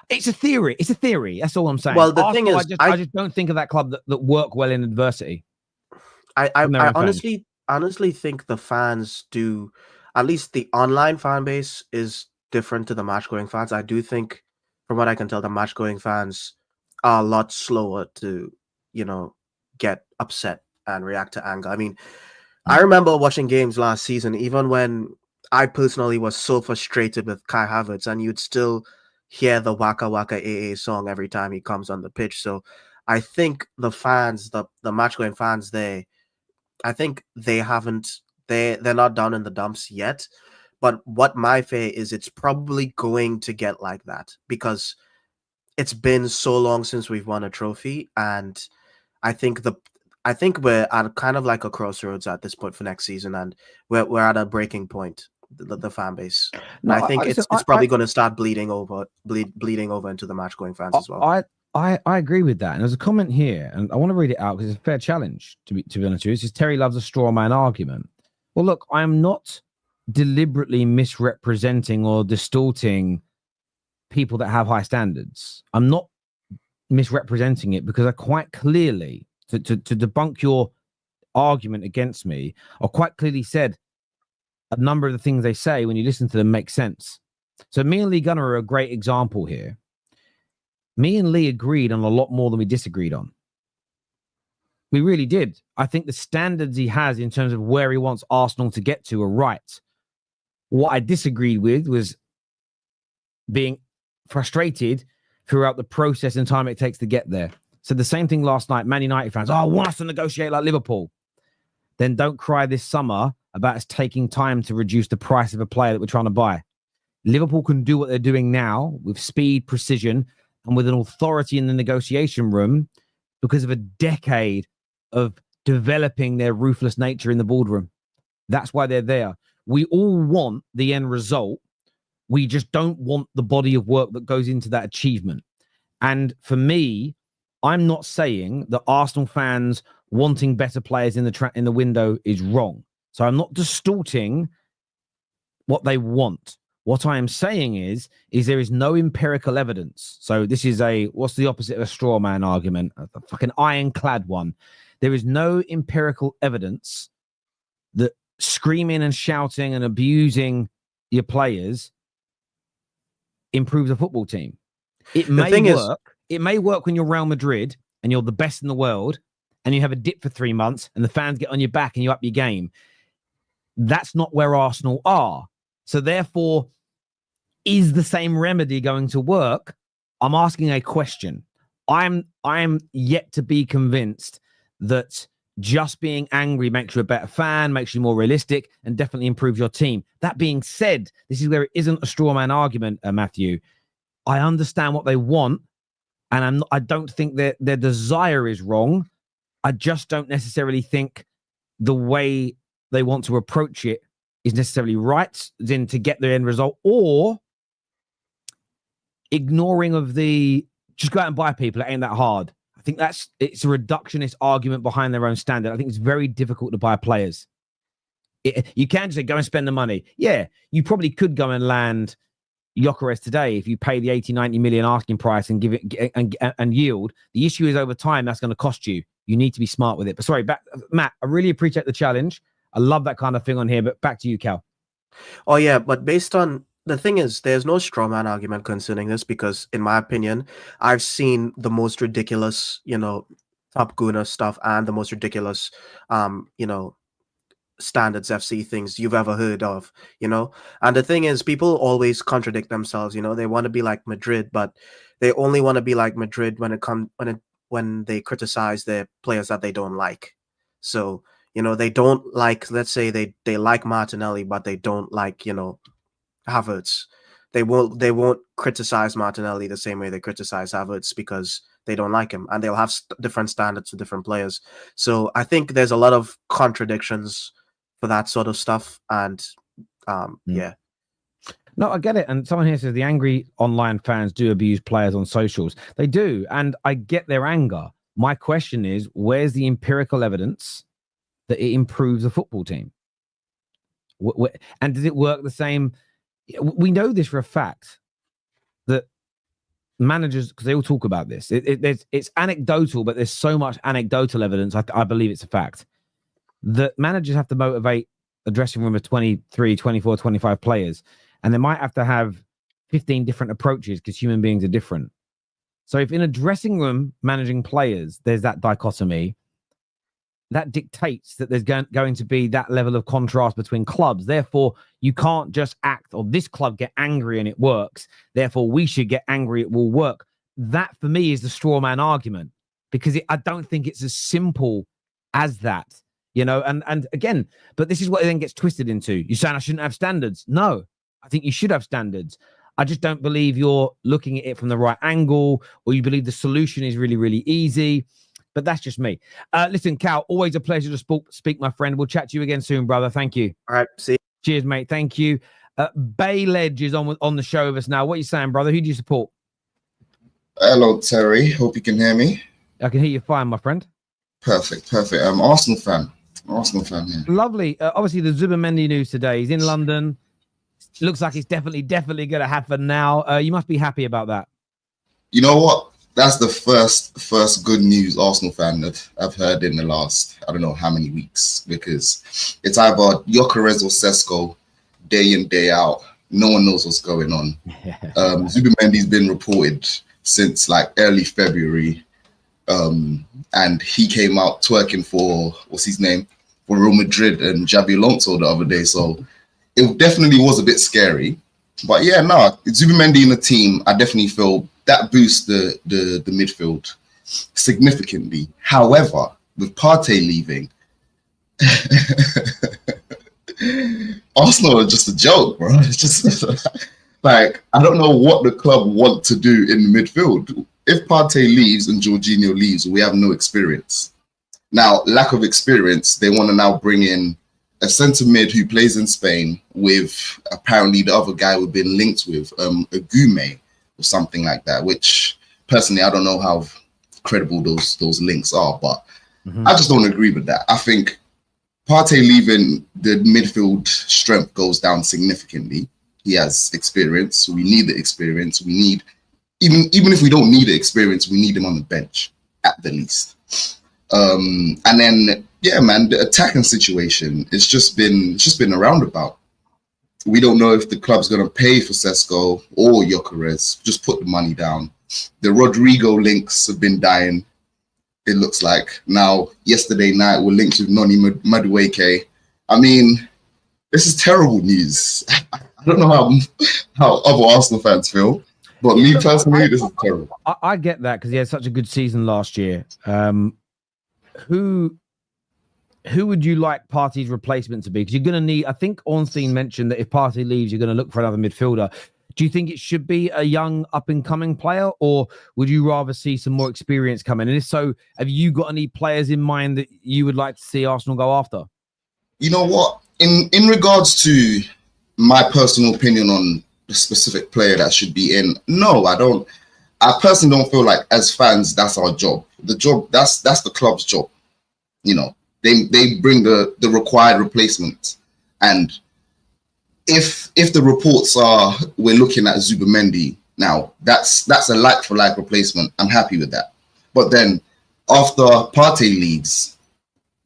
It's a theory. It's a theory. That's all I'm saying. Well, the thing is, I just don't think of that club that work well in adversity. I honestly think the fans do, at least the online fan base is different to the match-going fans. I do think, from what I can tell, the match-going fans are a lot slower to, get upset and react to anger. I mean, I remember watching games last season, even when I personally was so frustrated with Kai Havertz, and you'd still hear the Waka Waka AA song every time he comes on the pitch. So I think the fans, the match-going fans there, I think they're not down in the dumps yet. But what my fear is, it's probably going to get like that because it's been so long since we've won a trophy, and I think we're at kind of like a crossroads at this point for next season, and we're at a breaking point. The fan base. No, I think it's probably going to start bleeding over into the match going fans as well. I agree with that. And there's a comment here, and I want to read it out because it's a fair challenge to be honest with you. It says Terry loves a straw man argument. Well, look, I am not deliberately misrepresenting or distorting people that have high standards. I'm not misrepresenting it because I quite clearly, to debunk your argument against me, I quite clearly said a number of the things they say when you listen to them make sense. So me and Lee Gunner are a great example here. Me and Lee agreed on a lot more than we disagreed on. We really did. I think the standards he has in terms of where he wants Arsenal to get to are right. What I disagreed with was being frustrated throughout the process and time it takes to get there. So the same thing last night, Man United fans, I want us to negotiate like Liverpool. Then don't cry this summer about us taking time to reduce the price of a player that we're trying to buy. Liverpool can do what they're doing now with speed, precision, and with an authority in the negotiation room because of a decade of developing their ruthless nature in the boardroom. That's why they're there. We all want the end result. We just don't want the body of work that goes into that achievement. And for me, I'm not saying that Arsenal fans wanting better players in the window is wrong. So I'm not distorting what they want. What I am saying is there is no empirical evidence. So this is what's the opposite of a straw man argument? A fucking ironclad one. There is no empirical evidence that screaming and shouting and abusing your players improves a football team. It may work when you're Real Madrid and you're the best in the world and you have a dip for 3 months and the fans get on your back and you up your game. That's not where Arsenal are. So therefore, is the same remedy going to work? I'm asking a question. I'm yet to be convinced that just being angry makes you a better fan, makes you more realistic, and definitely improves your team. That being said, this is where it isn't a straw man argument, Matthew. I understand what they want, and I don't think their desire is wrong. I just don't necessarily think the way they want to approach it is necessarily right, then to get the end result, or ignoring of the just go out and buy people. It ain't that hard. I think it's a reductionist argument behind their own standard. I think it's very difficult to buy players. You can just say, go and spend the money. Yeah, you probably could go and land Gyökeres today if you pay the 80-90 million asking price and give it and yield. The issue is over time, that's going to cost you. You need to be smart with it. But sorry, Matt, I really appreciate the challenge. I love that kind of thing on here, but back to you, Cal. Oh, yeah, but based on the thing is, there's no straw man argument concerning this because, in my opinion, I've seen the most ridiculous, top Gooner stuff and the most ridiculous, standards FC things you've ever heard of, And the thing is, people always contradict themselves, They want to be like Madrid, but they only want to be like Madrid when they criticize their players that they don't like. So, they don't like, let's say they like Martinelli, but they don't like, Havertz. They won't criticize Martinelli the same way they criticize Havertz because they don't like him, and they'll have different standards for different players. So I think there's a lot of contradictions for that sort of stuff, and yeah. No, I get it. And someone here says the angry online fans do abuse players on socials. They do, and I get their anger. My question is, where's the empirical evidence that it improves a football team? And does it work the same? We know this for a fact that managers, because they all talk about this, it's anecdotal, but there's so much anecdotal evidence, I believe it's a fact, that managers have to motivate a dressing room of 23, 24, 25 players, and they might have to have 15 different approaches because human beings are different. So if in a dressing room managing players, there's that dichotomy, that dictates that there's going to be that level of contrast between clubs. Therefore, you can't just act, or this club get angry and it works. Therefore, we should get angry, it will work. That, for me, is the straw man argument, because I don't think it's as simple as that, and again, but this is what it then gets twisted into. You're saying I shouldn't have standards. No, I think you should have standards. I just don't believe you're looking at it from the right angle, or you believe the solution is really, really easy. But that's just me. Listen, Cal, always a pleasure to speak, my friend. We'll chat to you again soon, brother. Thank you. All right, see you. Cheers, mate. Thank you. Bay Ledge is on the show with us now. What are you saying, brother? Who do you support? Hello, Terry. Hope you can hear me. I can hear you fine, my friend. Perfect. I'm Arsenal fan. Here. Lovely. Obviously, the Zubimendi news today. He's in London. Looks like it's definitely going to happen now. You must be happy about that. You know what? That's the first good news Arsenal fan that I've heard in the last, I don't know how many weeks, because it's either Gyökeres or Sesko day in, day out. No one knows what's going on. Zubimendi's been reported since like early February, and he came out twerking for, what's his name, for Real Madrid and Xabi Alonso the other day. So it definitely was a bit scary. But yeah, no, Zubimendi in the team, I definitely feel that boosts the midfield significantly. However, with Partey leaving, Arsenal are just a joke, bro. It's just like, I don't know what the club want to do in the midfield. If Partey leaves and Jorginho leaves, we have no experience. Now, lack of experience, they want to now bring in a centre mid who plays in Spain with apparently the other guy we've been linked with, a Gume or something like that, which personally, I don't know how credible those links are, but I just don't agree with that. I think Partey leaving, the midfield strength goes down significantly. He has experience. We need the experience. We need, even if we don't need the experience, we need him on the bench at the least. And then, yeah, man, the attacking situation, it's just been a roundabout. We don't know if the club's going to pay for Sesko or Gyökeres. Just put the money down. The Rodrigo links have been dying, it looks like. Now, yesterday night, we're linked with Noni Madueke. I mean, this is terrible news. I don't know how other Arsenal fans feel, but me personally, this is terrible. I get that because he had such a good season last year. Who would you like Partey's replacement to be? Because you're going to need, I think Ornstein mentioned that if Partey leaves, you're going to look for another midfielder. Do you think it should be a young up-and-coming player, or would you rather see some more experience come in? And if so, have you got any players in mind that you would like to see Arsenal go after? You know what? In regards to my personal opinion on the specific player that should be in, no, I don't. I personally don't feel like as fans, that's our job. The job, that's the club's job. You know, they bring the required replacement. And if the reports are we're looking at Zubimendi now, that's a like-for-like replacement. I'm happy with that. But then after Partey leaves,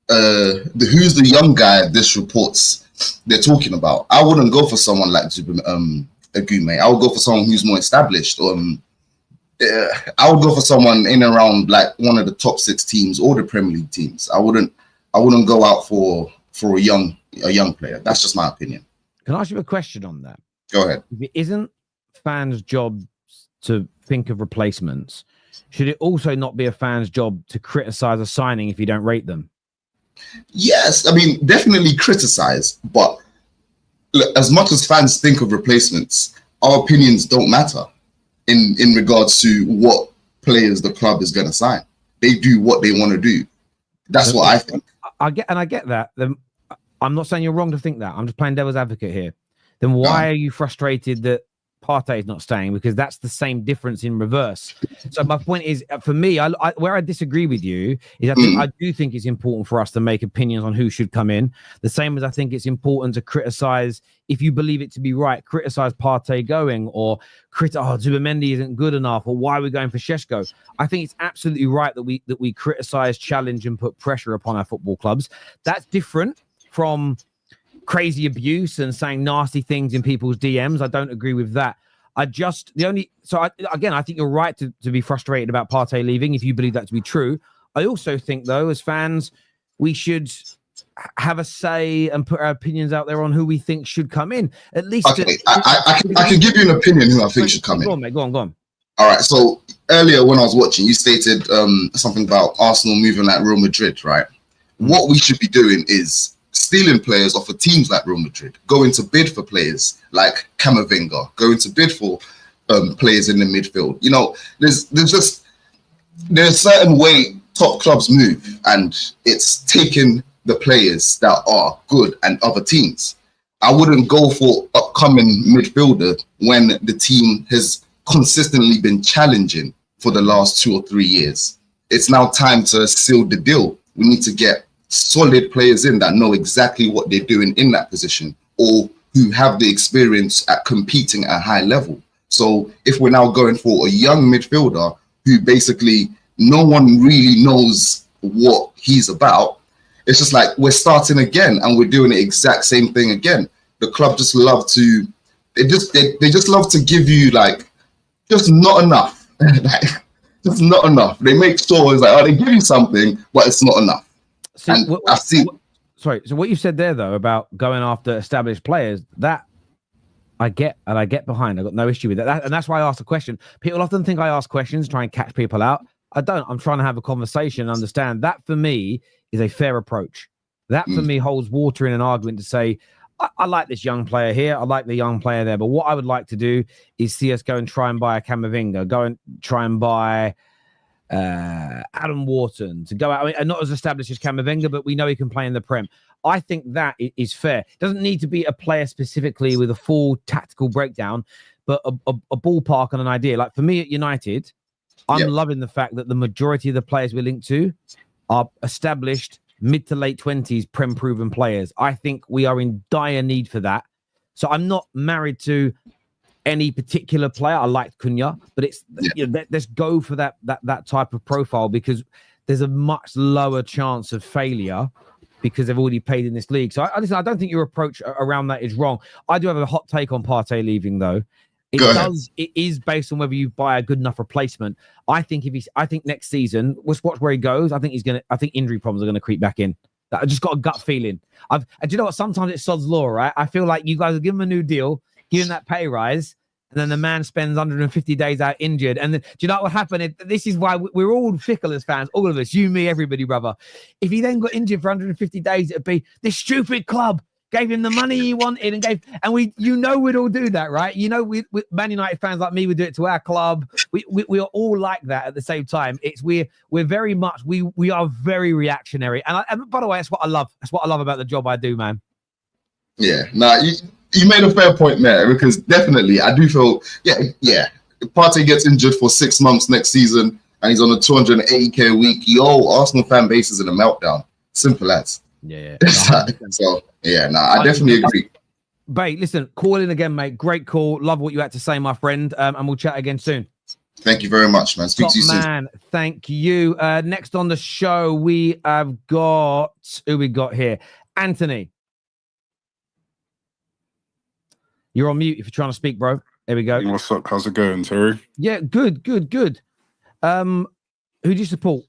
who's the young guy this reports they're talking about? I wouldn't go for someone like Agume. I would go for someone who's more established. I would go for someone in around like one of the top 6 teams or the Premier League teams. I wouldn't go out for a young player. That's just my opinion. Can I ask you a question on that? Go ahead. If it isn't fans' job to think of replacements, should it also not be a fan's job to criticize a signing if you don't rate them? Yes, I mean, definitely criticize, but look, as much as fans think of replacements, our opinions don't matter in regards to what players the club is going to sign. They do what they want to do. That's what I think. I get that. I'm not saying you're wrong to think that. I'm just playing devil's advocate here. Then why are you frustrated that Partey is not staying? Because that's the same difference in reverse. So my point is, for me, where I disagree with you is I do think it's important for us to make opinions on who should come in. The same as I think it's important to criticize, if you believe it to be right, criticize Partey going, or Zubimendi isn't good enough, or why are we going for Šeško? I think it's absolutely right that we criticize, challenge, and put pressure upon our football clubs. That's different from crazy abuse and saying nasty things in people's DMs. I don't agree with that. I think you're right to be frustrated about Partey leaving if you believe that to be true. I also think, though, as fans, we should have a say and put our opinions out there on who we think should come in. At least, okay, I can give you an opinion who I think should come in. Go on, mate. Go on. All right. So earlier when I was watching, you stated something about Arsenal moving like Real Madrid, right? What we should be doing is stealing players off of teams like Real Madrid, going to bid for players like Camavinga, going to bid for players in the midfield. You know, there's a certain way top clubs move, and it's taking the players that are good and other teams. I wouldn't go for upcoming midfielder when the team has consistently been challenging for the last 2 or 3 years. It's now time to seal the deal. We need to get solid players in that know exactly what they're doing in that position, or who have the experience at competing at a high level. So if we're now going for a young midfielder who basically no one really knows what he's about, it's just like we're starting again and we're doing the exact same thing again. The club just love to, they just love to give you like just not enough. Like, just not enough. They make sure it's like, they give you something, but it's not enough. So what you said there, though, about going after established players, that I get and I get behind. I've got no issue with that. And that's why I asked the question. People often think I ask questions, try and catch people out. I don't. I'm trying to have a conversation and understand. That, for me, is a fair approach. That, for me, holds water in an argument to say, I like this young player here. I like the young player there. But what I would like to do is see us go and try and buy a Camavinga, go and try and buy Adam Wharton, to go out. I mean, and not as established as Camavinga, but we know he can play in the Prem. I think that is fair. It doesn't need to be a player specifically with a full tactical breakdown, but a ballpark and an idea. Like for me at United, I'm loving the fact that the majority of the players we're linked to are established mid to late 20s Prem proven players. I think we are in dire need for that. So I'm not married to any particular player. I like Cunha, but it's let's go for that type of profile, because there's a much lower chance of failure because they've already played in this league. So I don't think your approach around that is wrong. I do have a hot take on Partey leaving, though. It is based on whether you buy a good enough replacement. I think next season, let's watch where he goes. I think injury problems are gonna creep back in. I just got a gut feeling. And do you know what? Sometimes it's sod's law, right? I feel like you guys will give him a new deal, give him that pay rise, and then the man spends 150 days out injured. And then, do you know what would happen? This is why we're all fickle as fans, all of us, you, me, everybody, brother. If he then got injured for 150 days, it'd be this stupid club gave him the money he wanted and we'd all do that, right? We Man United fans like me would do it to our club. We are all like that at the same time. We're very much we are very reactionary. And by the way, that's what I love. That's what I love about the job I do, man. Yeah, you made a fair point there, because definitely I do feel if Partey gets injured for 6 months next season and he's on a 280k a week, Arsenal fan base is in a meltdown. Simple as. Yeah. So I definitely agree. Babe, listen, call in again, mate. Great call. Love what you had to say, my friend. And we'll chat again soon. Thank you very much, man. Speak to you soon. Man, thank you. Next on the show, we have got who we got here. Anthony. You're on mute if you're trying to speak, bro. There we go. What's up? How's it going, Terry? Yeah, good. Who do you support?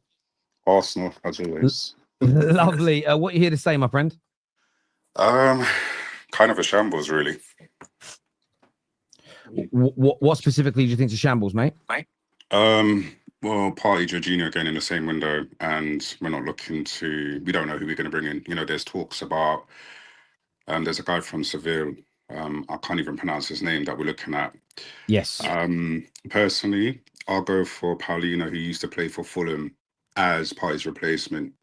Arsenal, as always. Lovely. What are you here to say, my friend? Kind of a shambles, really. What specifically do you think is a shambles, mate? Well, Partey, Jorginho going in the same window, and we don't know who we're going to bring in. There's talks about, there's a guy from Seville, I can't even pronounce his name, that we're looking at. Yes. Personally, I'll go for Palhinha, who used to play for Fulham, as Partey's replacement.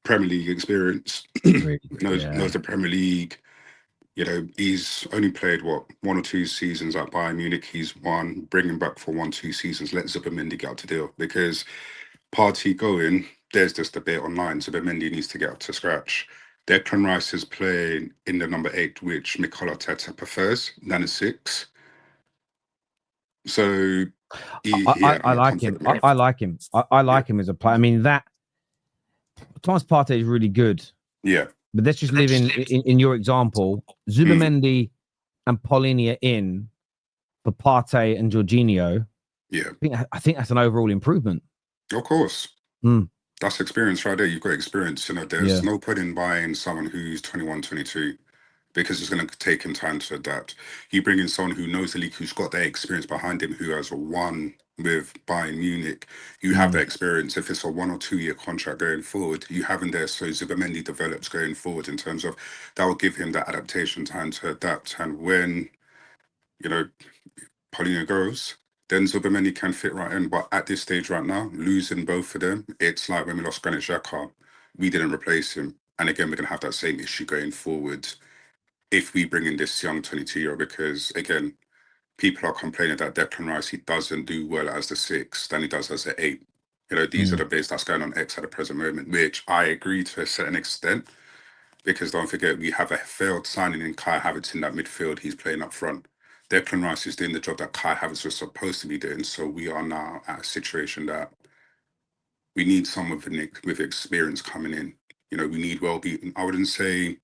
Premier League experience, knows the Premier League. He's only played 1 or 2 seasons at Bayern Munich. He's won. Bring him back for 1-2 seasons. Let Zubimendi get out to deal, because Partey going, there's this debate online. Zubimendi needs to get up to scratch. Declan Rice is playing in the number 8, which Mikel Arteta prefers, than a 6. So I like him. I like him. I like him as a player. I mean, that Thomas Partey is really good. Yeah. But let's just live in your example. Zubimendi and Palhinha in for Partey and Jorginho. Yeah. I think that's an overall improvement. Of course. That's experience right there. You've got experience. There's no point in buying someone who's 21, 22, because it's going to take him time to adapt. You bring in someone who knows the league, who's got that experience behind him, who has won with Bayern Munich. You have that experience. If it's a 1 or 2 year contract going forward, you have him there. So Zubimendi develops going forward, in terms of that will give him that adaptation time to adapt. And when, Palhinha goes, then Zubimendi can fit right in. But at this stage right now, losing both of them, it's like when we lost Granit Xhaka, we didn't replace him. And again, we're going to have that same issue going forward if we bring in this young 22-year-old, because again, people are complaining that Declan Rice, he doesn't do well as the 6 than he does as the 8. These are the base that's going on X at the present moment, which I agree to a certain extent, because don't forget, we have a failed signing in Kai Havertz in that midfield. He's playing up front. Declan Rice is doing the job that Kai Havertz was supposed to be doing. So we are now at a situation that we need someone with experience coming in. We need well-beaten. I wouldn't say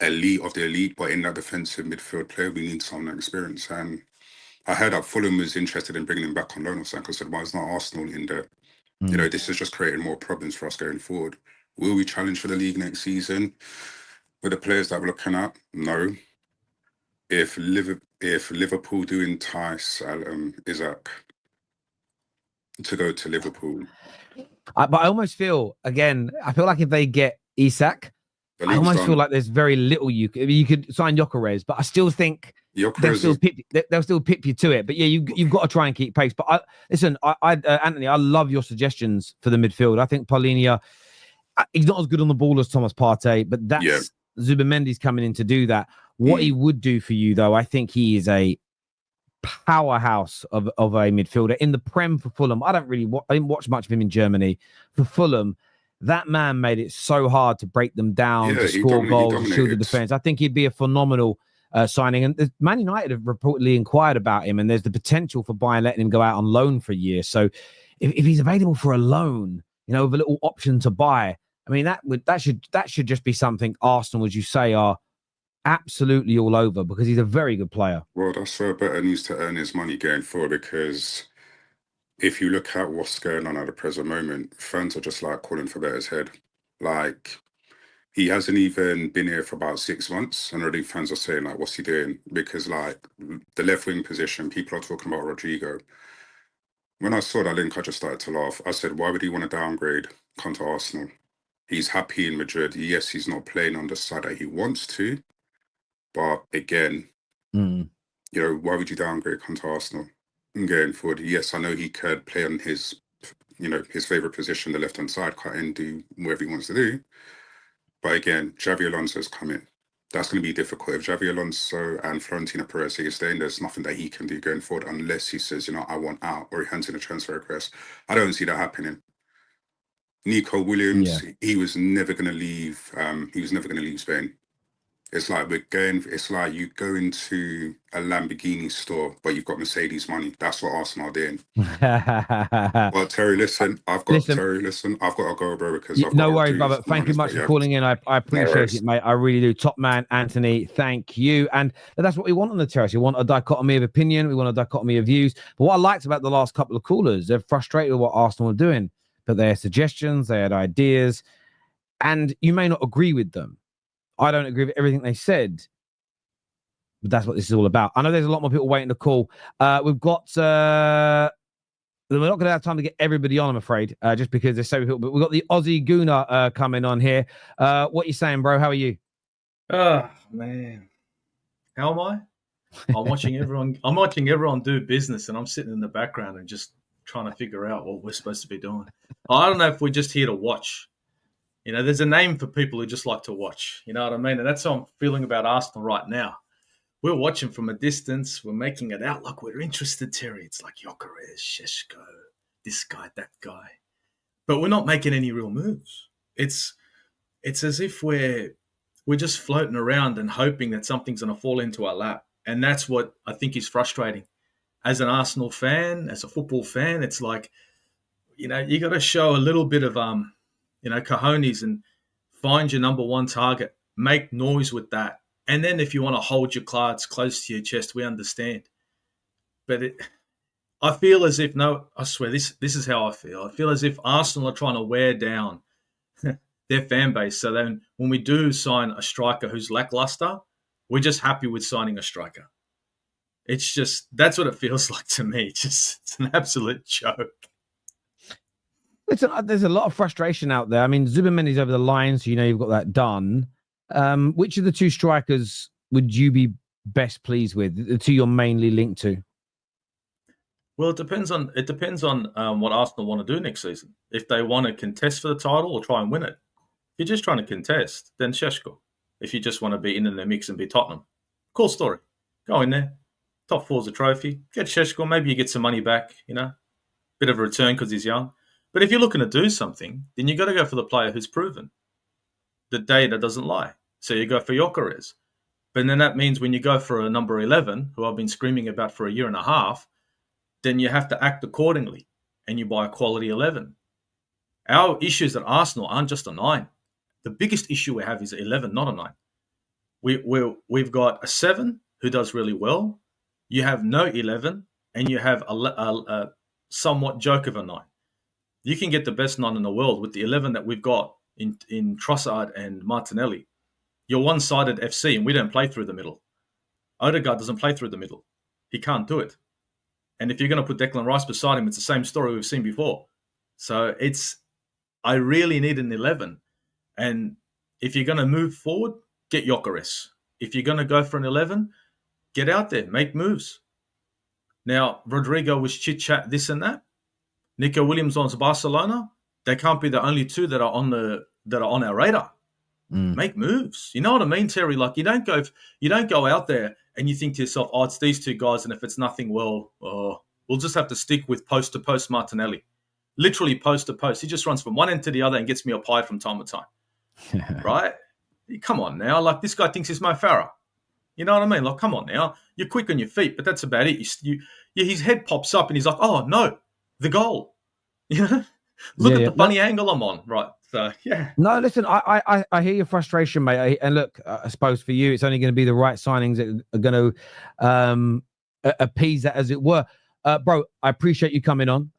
elite of the elite, but in that defensive midfield player, we need some experience. And I heard that Fulham was interested in bringing him back on loan or something. I said, why is not Arsenal in there? This is just creating more problems for us going forward. Will we challenge for the league next season with the players that we're looking at? No. If Liverpool do entice Isak to go to Liverpool. But I almost feel, again, like if they get Isak, I almost feel like there's very little you could sign Gyökeres, but I still think they'll still pip you to it. But yeah, you've got to try and keep pace. But Anthony, I love your suggestions for the midfield. I think Palhinha, he's not as good on the ball as Thomas Partey, but that's Zubimendi's coming in to do that. What he would do for you, though, I think he is a powerhouse of a midfielder in the Prem for Fulham. I didn't watch much of him in Germany. For Fulham, that man made it so hard to break them down, to score goals, to shield the defense. I think he'd be a phenomenal signing. And Man United have reportedly inquired about him, and there's the potential for Bayern letting him go out on loan for a year. So if he's available for a loan, with a little option to buy, I mean, that should just be something Arsenal, as you say, are absolutely all over, because he's a very good player. Well, that's where Better needs to earn his money going forward, because if you look at what's going on at the present moment, fans are just like calling for Better's head. Like, he hasn't even been here for about 6 months, and already fans are saying, like, what's he doing? Because, like, the left wing position, people are talking about Rodrigo. When I saw that link, I just started to laugh. I said, why would he want to downgrade, come to Arsenal? He's happy in Madrid. Yes, he's not playing on the side that he wants to, but again, why would you downgrade, come to Arsenal? And going forward, yes, I know he could play on his, his favourite position, the left-hand side, cut in, do whatever he wants to do. But again, Xavi Alonso's coming. That's going to be difficult. If Xavi Alonso and Florentino Perez are staying, there's nothing that he can do going forward unless he says, I want out, or he hands in a transfer request. I don't see that happening. Nico Williams, he was never going to leave. He was never going to leave Spain. It's like it's like you go into a Lamborghini store, but you've got Mercedes money. That's what Arsenal are doing. Well, Terry, listen, I've got to go, bro, because no worries, brother. Thank you much for calling in. I appreciate it, mate. I really do. Top man, Anthony, thank you. And that's what we want on the terrace. We want a dichotomy of opinion. We want a dichotomy of views. But what I liked about the last couple of callers, they're frustrated with what Arsenal are doing, but they had suggestions, they had ideas, and you may not agree with them. I don't agree with everything they said, but that's what this is all about. I know there's a lot more people waiting to call. We've got, we're not going to have time to get everybody on, I'm afraid, just because there's so many people, but we've got the Aussie Gooner coming on here. What you saying, bro? How are you? Oh, man. How am I? I'm watching everyone do business, and I'm sitting in the background and just trying to figure out what we're supposed to be doing. I don't know if we're just here to watch. There's a name for people who just like to watch. You know what I mean? And that's how I'm feeling about Arsenal right now. We're watching from a distance. We're making it out like we're interested, Terry. It's like Gyökeres, Šeško, this guy, that guy. But we're not making any real moves. It's as if we're just floating around and hoping that something's going to fall into our lap. And that's what I think is frustrating. As an Arsenal fan, as a football fan, it's like, you got to show a little bit of cojones and find your number one target, make noise with that. And then if you want to hold your cards close to your chest, we understand. But I feel as if, I swear, this is how I feel. I feel as if Arsenal are trying to wear down their fan base. So then when we do sign a striker who's lackluster, we're just happy with signing a striker. It's just, that's what it feels like to me. It's an absolute joke. Listen, there's a lot of frustration out there. I mean, Zubimendi's over the line, so you've got that done. Which of the two strikers would you be best pleased with? The two you're mainly linked to? Well, it depends on what Arsenal want to do next season. If they want to contest for the title or try and win it. If you're just trying to contest, then Šeško. If you just want to be in the mix and be Tottenham, cool story. Go in there. Top four's a trophy. Get Šeško. Maybe you get some money back. Bit of a return because he's young. But if you're looking to do something, then you got to go for the player who's proven. The data doesn't lie. So you go for Gyökeres. But then that means when you go for a number 11, who I've been screaming about for a year and a half, then you have to act accordingly and you buy a quality 11. Our issues at Arsenal aren't just a 9. The biggest issue we have is 11, not a 9. We've got a 7 who does really well. You have no 11 and you have a somewhat joke of a 9. You can get the best 9 in the world with the 11 that we've got in Trossard and Martinelli. You're one-sided FC, and we don't play through the middle. Odegaard doesn't play through the middle. He can't do it. And if you're going to put Declan Rice beside him, it's the same story we've seen before. So I really need an 11. And if you're going to move forward, get Gyökeres. If you're going to go for an 11, get out there, make moves. Now, Rodrigo was chit-chat, this and that. Nico Williams on Barcelona. They can't be the only two that are on our radar. Make moves. You know what I mean, Terry? Like you don't go out there and you think to yourself, oh, it's these two guys, and if it's nothing, well, we'll just have to stick with post to post Martinelli. Literally post to post. He just runs from one end to the other and gets me a pie from time to time. Right? Come on now. Like this guy thinks he's Mo Farah. You know what I mean? Like, come on now. You're quick on your feet, but that's about it. His head pops up and he's like, oh, no, the goal. Look at the funny angle I'm on. Right. So, yeah. No, listen, I hear your frustration, mate. And look, I suppose for you, it's only going to be the right signings that are going to appease that, as it were. Bro, I appreciate you coming on.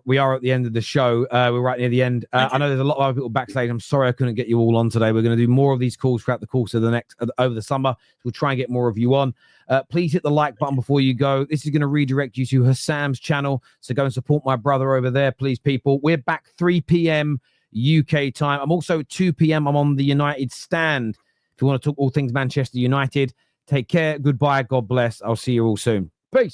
We are at the end of the show. We're right near the end. I know there's a lot of other people backstage. I'm sorry I couldn't get you all on today. We're going to do more of these calls throughout the course of over the summer. We'll try and get more of you on. Please hit the like button before you go. This is going to redirect you to Hassam's channel. So go and support my brother over there, please, people. We're back 3 p.m. UK time. I'm also 2 p.m. I'm on the United Stand. If you want to talk all things Manchester United, take care. Goodbye. God bless. I'll see you all soon. Peace.